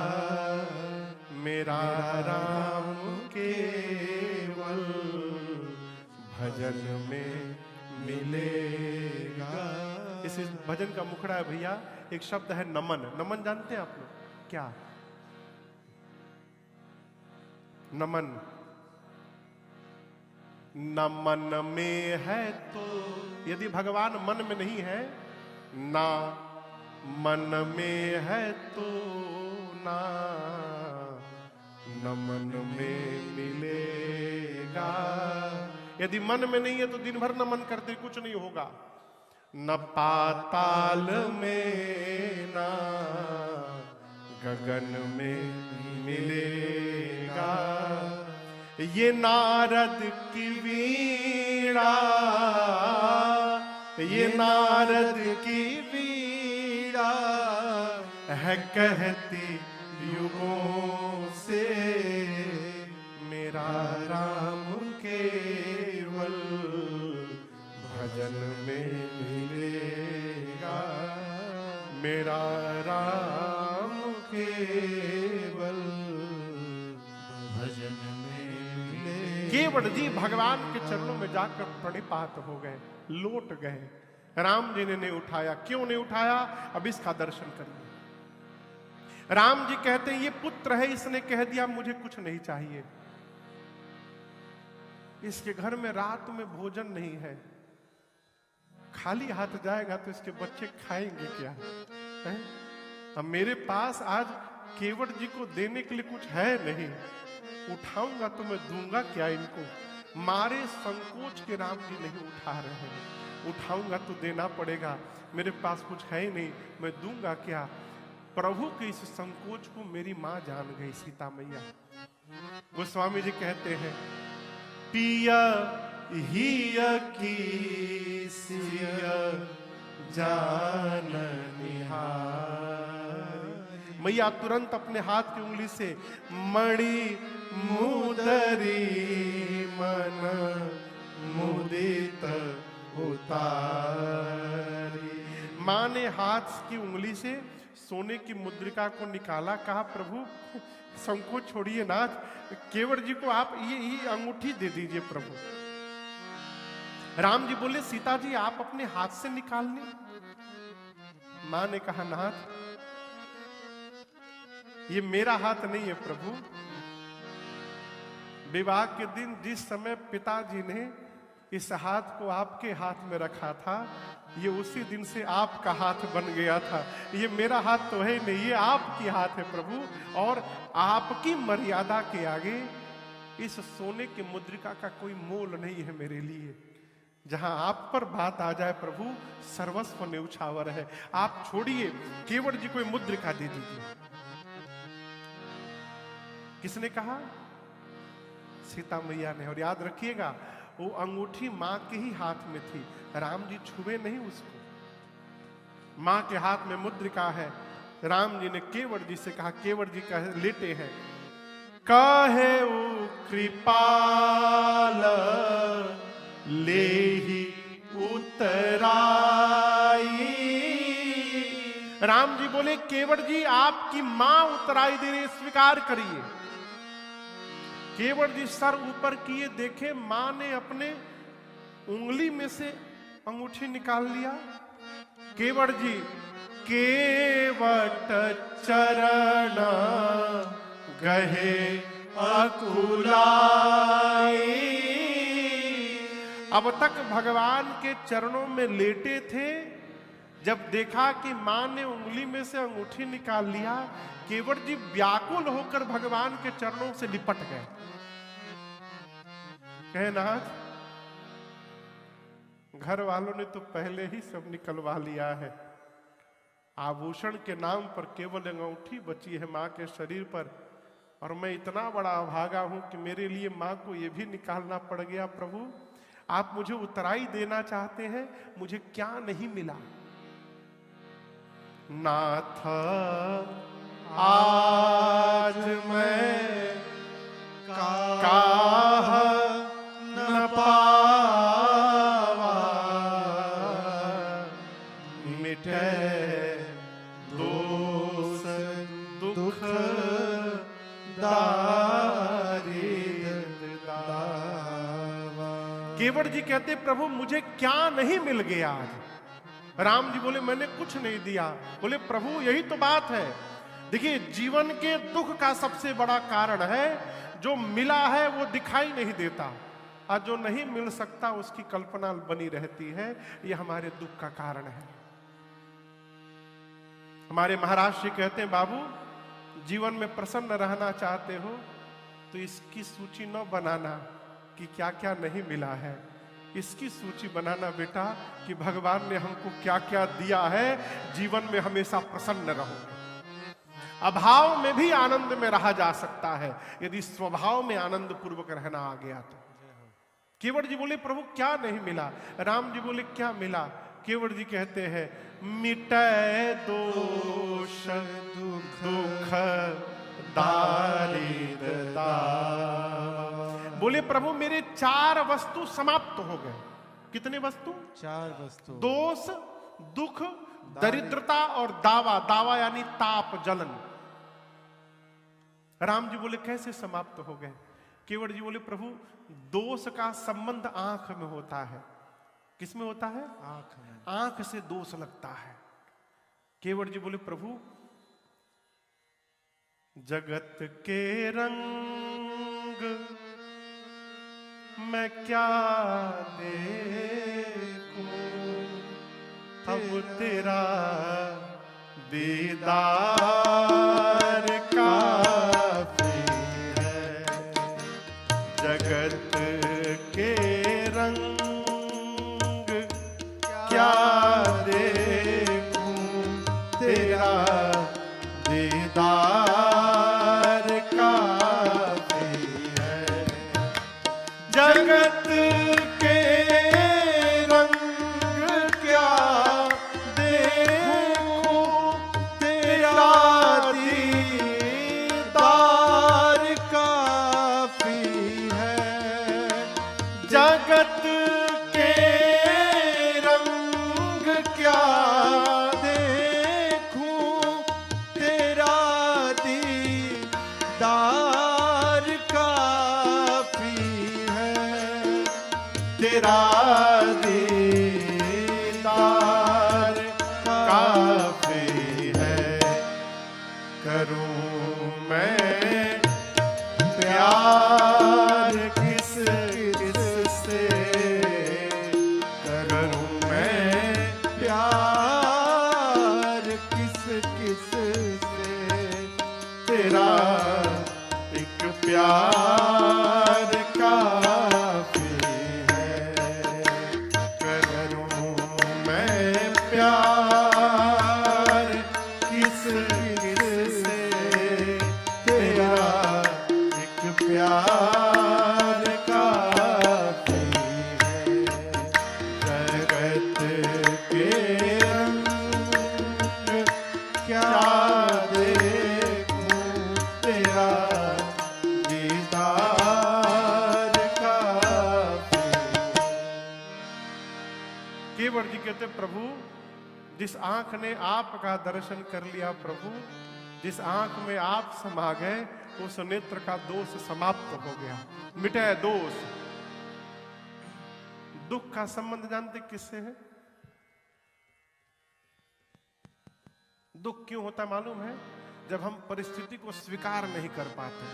मेरा राम केवल भजन में मिलेगा। इस भजन का मुखड़ा है भैया, एक शब्द है नमन। नमन जानते हैं आप लोग क्या? नमन, न मन में है तो, यदि भगवान मन में नहीं है, ना मन में है तो ना नमन में मिलेगा। यदि मन में नहीं है तो दिन भर नमन करते कुछ नहीं होगा। न पाताल में ना गगन में मिलेगा, ये नारद की वीणा, ये नारद की वीणा है कहती युगों से मेरा राम केवल भजन में मिलेगा, मेरा राम केवल भजन में मिलेगा। केवट जी भगवान के चरणों में जाकर प्रणिपात हो गए, लौट गए। राम जी ने नहीं उठाया। क्यों नहीं उठाया? अब इसका दर्शन करिए। राम जी कहते हैं ये पुत्र है, इसने कह दिया मुझे कुछ नहीं चाहिए। इसके घर में रात में भोजन नहीं है, खाली हाथ जाएगा तो इसके बच्चे खाएंगे क्या है? अब मेरे पास आज केवट जी को देने के लिए कुछ है नहीं, उठाऊंगा तो मैं दूंगा क्या इनको? मारे संकोच के राम जी नहीं उठा रहे हैं। उठाऊंगा तो देना पड़ेगा, मेरे पास कुछ है ही नहीं, मैं दूंगा क्या? प्रभु के इस संकोच को मेरी मां जान गई, सीता मैया। गोस्वामी जी कहते हैं पिया हिय की सिया जान निहारी। मैया तुरंत अपने हाथ की उंगली से मणि मुदरी मन मुदित उतारी। मां ने हाथ की उंगली से सोने की मुद्रिका को निकाला, कहा प्रभु संकोच छोड़िए नाथ, केवट जी को आप ये अंगूठी दे दीजिए प्रभु। राम जी बोले सीता जी आप अपने हाथ से निकालने। मां ने कहा नाथ ये मेरा हाथ नहीं है प्रभु। विवाह के दिन जिस समय पिताजी ने इस हाथ को आपके हाथ में रखा था, ये उसी दिन से आपका हाथ बन गया था। ये मेरा हाथ तो है नहीं, ये आपकी हाथ है प्रभु। और आपकी मर्यादा के आगे इस सोने की मुद्रिका का कोई मोल नहीं है मेरे लिए। जहां आप पर बात आ जाए प्रभु, सर्वस्व न्यौछावर है। आप छोड़िए, केवट जी को मुद्रिका दे दीजिए। किसने कहा? सीता मैया ने। और याद रखिएगा वो अंगूठी मां के ही हाथ में थी, राम जी छुए नहीं उसको। मां के हाथ में मुद्रिका है। राम जी ने केवट जी से कहा, केवट जी कहे लेटे हैं, काहे वो कृपाल ले ही उतराई। राम जी बोले केवट जी आपकी मां उतराई दे रही, स्वीकार करिए। केवट जी सर ऊपर किए, देखे मां ने अपने उंगली में से अंगूठी निकाल लिया। केवट जी केवट चरण गहे अकुलाई। अब तक भगवान के चरणों में लेटे थे, जब देखा कि मां ने उंगली में से अंगूठी निकाल लिया, केवट जी व्याकुल होकर भगवान के चरणों से लिपट गए। कहे नाथ, घर वालों ने तो पहले ही सब निकलवा लिया है, आभूषण के नाम पर केवल अंगूठी बची है मां के शरीर पर, और मैं इतना बड़ा अभागा हूं कि मेरे लिए मां को यह भी निकालना पड़ गया। प्रभु, आप मुझे उतराई देना चाहते हैं, मुझे क्या नहीं मिला? नाथ, आज मैं काह न पावा, मिटे दोष दुख दारिद्र दावा। केवट जी कहते, प्रभु मुझे क्या नहीं मिल गया आज? राम जी बोले, मैंने कुछ नहीं दिया। बोले, प्रभु यही तो बात है। देखिए, जीवन के दुख का सबसे बड़ा कारण है जो मिला है वो दिखाई नहीं देता, और जो नहीं मिल सकता उसकी कल्पना बनी रहती है। ये हमारे दुख का कारण है। हमारे महाराज जी कहते हैं, बाबू जीवन में प्रसन्न रहना चाहते हो तो इसकी सूची न बनाना कि क्या क्या नहीं मिला है, इसकी सूची बनाना बेटा कि भगवान ने हमको क्या क्या दिया है। जीवन में हमेशा प्रसन्न रहो। अभाव में भी आनंद में रहा जा सकता है यदि स्वभाव में आनंद पूर्वक रहना आ गया तो। केवट जी बोले, प्रभु क्या नहीं मिला? राम जी बोले, क्या मिला? केवट जी कहते हैं, मिटे दोष दुख दारिद्र दावा। बोले, प्रभु मेरे 4 वस्तु समाप्त हो गए। कितने वस्तु? 4 वस्तु। दोष, दुख, दरिद्रता और दावा। दावा यानी ताप, जलन। राम जी बोले, कैसे समाप्त हो गए? केवट जी बोले, प्रभु दोष का संबंध आंख में होता है। किसमें होता है? आंख में। आंख से दोष लगता है। केवट जी बोले, प्रभु जगत के रंग मैं क्या देखूं, अब तेरा दीदार काफी है। जगत के रंग क्या देखूं, तेरा दीदार काफी है। जगत के रंग क्या देखूं, तेरा दीदार काफी है। जगत के रंग क्या देखूं, तेरा दीदार काफी है। तेरा दीदार काफी है। करूं मैं प्यार किस किस से, करूं मैं प्यार किस किस से। तेरा एक प्यार काफी है। करूं मैं प्यार किस किस से, तेरा एक प्यार काफी है। जगत के रंग क्या देखूं, तेरा दीदार काफी। केवट जी कहते, प्रभु जिस आंख ने आपका दर्शन कर लिया, प्रभु जिस आंख में आप समा गए, उस नेत्र का दोष समाप्त हो गया, मिटे दोष। दुख का संबंध जानते किससे है? दुख क्यों होता मालूम है? जब हम परिस्थिति को स्वीकार नहीं कर पाते।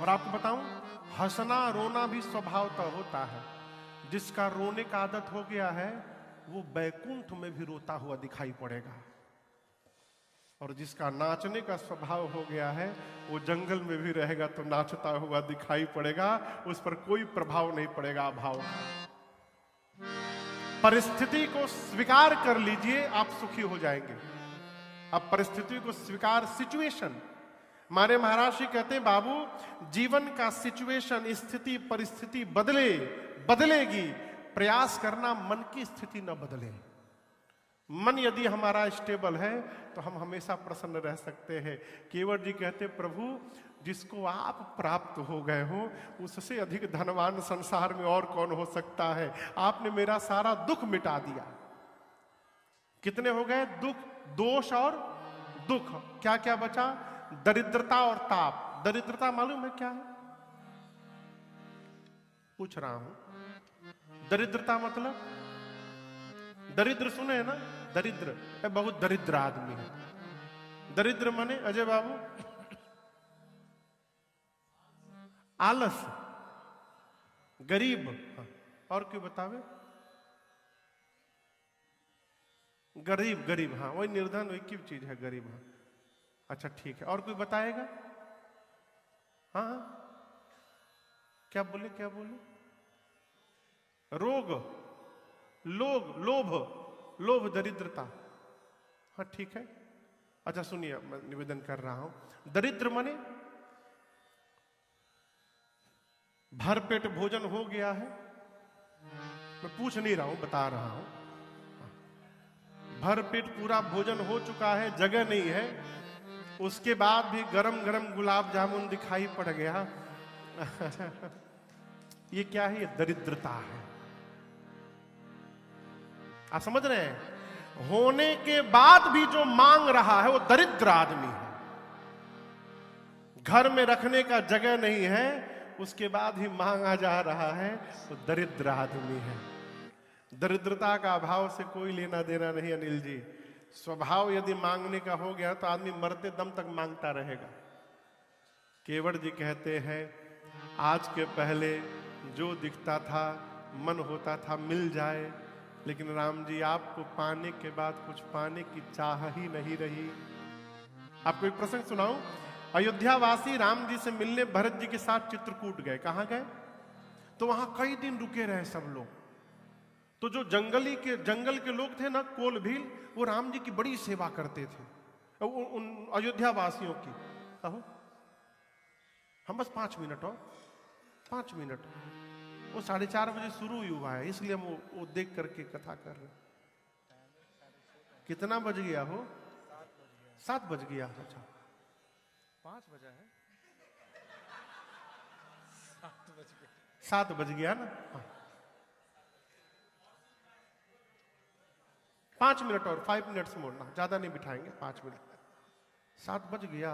और आपको बताऊं, हंसना रोना भी स्वभावतः होता है। जिसका रोने का आदत हो गया है वो बैकुंठ में भी रोता हुआ दिखाई पड़ेगा। और जिसका नाचने का स्वभाव हो गया है वो जंगल में भी रहेगा तो नाचता हुआ दिखाई पड़ेगा, उस पर कोई प्रभाव नहीं पड़ेगा अभाव का। परिस्थिति को स्वीकार कर लीजिए, आप सुखी हो जाएंगे। अब परिस्थिति को स्वीकार, सिचुएशन, हमारे महाराज जी कहते हैं बाबू जीवन का सिचुएशन, स्थिति परिस्थिति बदलेगी, प्रयास करना मन की स्थिति न बदले। मन यदि हमारा स्टेबल है तो हम हमेशा प्रसन्न रह सकते हैं। केवट जी कहते प्रभु जिसको आप प्राप्त हो गए हो उससे अधिक धनवान संसार में और कौन हो सकता है। आपने मेरा सारा दुख मिटा दिया। कितने हो गए दुख, दोष और दुख, क्या क्या बचा, दरिद्रता और ताप। दरिद्रता मालूम है क्या है? पूछ रहा हूं। दरिद्रता मतलब, दरिद्र सुने है ना, दरिद्र है, बहुत दरिद्र आदमी है। दरिद्र माने अजय बाबू आलस, गरीब। हाँ, और क्यों बतावे? गरीब, गरीब, हाँ वही निर्धन, वही की चीज है गरीब। हाँ अच्छा ठीक है, और कोई बताएगा? हाँ क्या बोले, क्या बोले? रोग, लोभ, लोभ दरिद्रता। हाँ ठीक है। अच्छा सुनिए, मैं निवेदन कर रहा हूं। दरिद्र माने भरपेट भोजन हो गया है, मैं पूछ नहीं रहा हूं, बता रहा हूं। भरपेट पूरा भोजन हो चुका है, जगह नहीं है, उसके बाद भी गरम गरम गुलाब जामुन दिखाई पड़ गया। ये क्या है? ये दरिद्रता है। आप समझ रहे हैं? होने के बाद भी जो मांग रहा है वो दरिद्र आदमी है। घर में रखने का जगह नहीं है, उसके बाद ही मांगा जा रहा है, तो दरिद्र आदमी है। दरिद्रता का अभाव से कोई लेना देना नहीं अनिल जी। स्वभाव यदि मांगने का हो गया तो आदमी मरते दम तक मांगता रहेगा। केवट जी कहते हैं आज के पहले जो दिखता था मन होता था मिल जाए, लेकिन राम जी आपको पाने के बाद कुछ पाने की चाह ही नहीं रही। आपको एक प्रसंग सुनाऊं। अयोध्यावासी राम जी से मिलने भरत जी के साथ चित्रकूट गए। कहां गए? तो वहां कई दिन रुके रहे सब लोग। तो जो जंगल के लोग थे ना, कोल भील, वो राम जी की बड़ी सेवा करते थे उन अयोध्या वासियों की। कहो हम बस 5 मिनट और 5 मिनट, वो 4:30 बजे शुरू ही हुआ है, इसलिए हम वो देख करके कथा कर रहे हैं। कितना बज गया हो? 7 बज गया। अच्छा 5 बजा है, 7 बज गया ना। हाँ 5 मिनट और 5 मिनट्स मोड़ना, ज्यादा नहीं बिठाएंगे, 5 मिनट। 7 बज गया।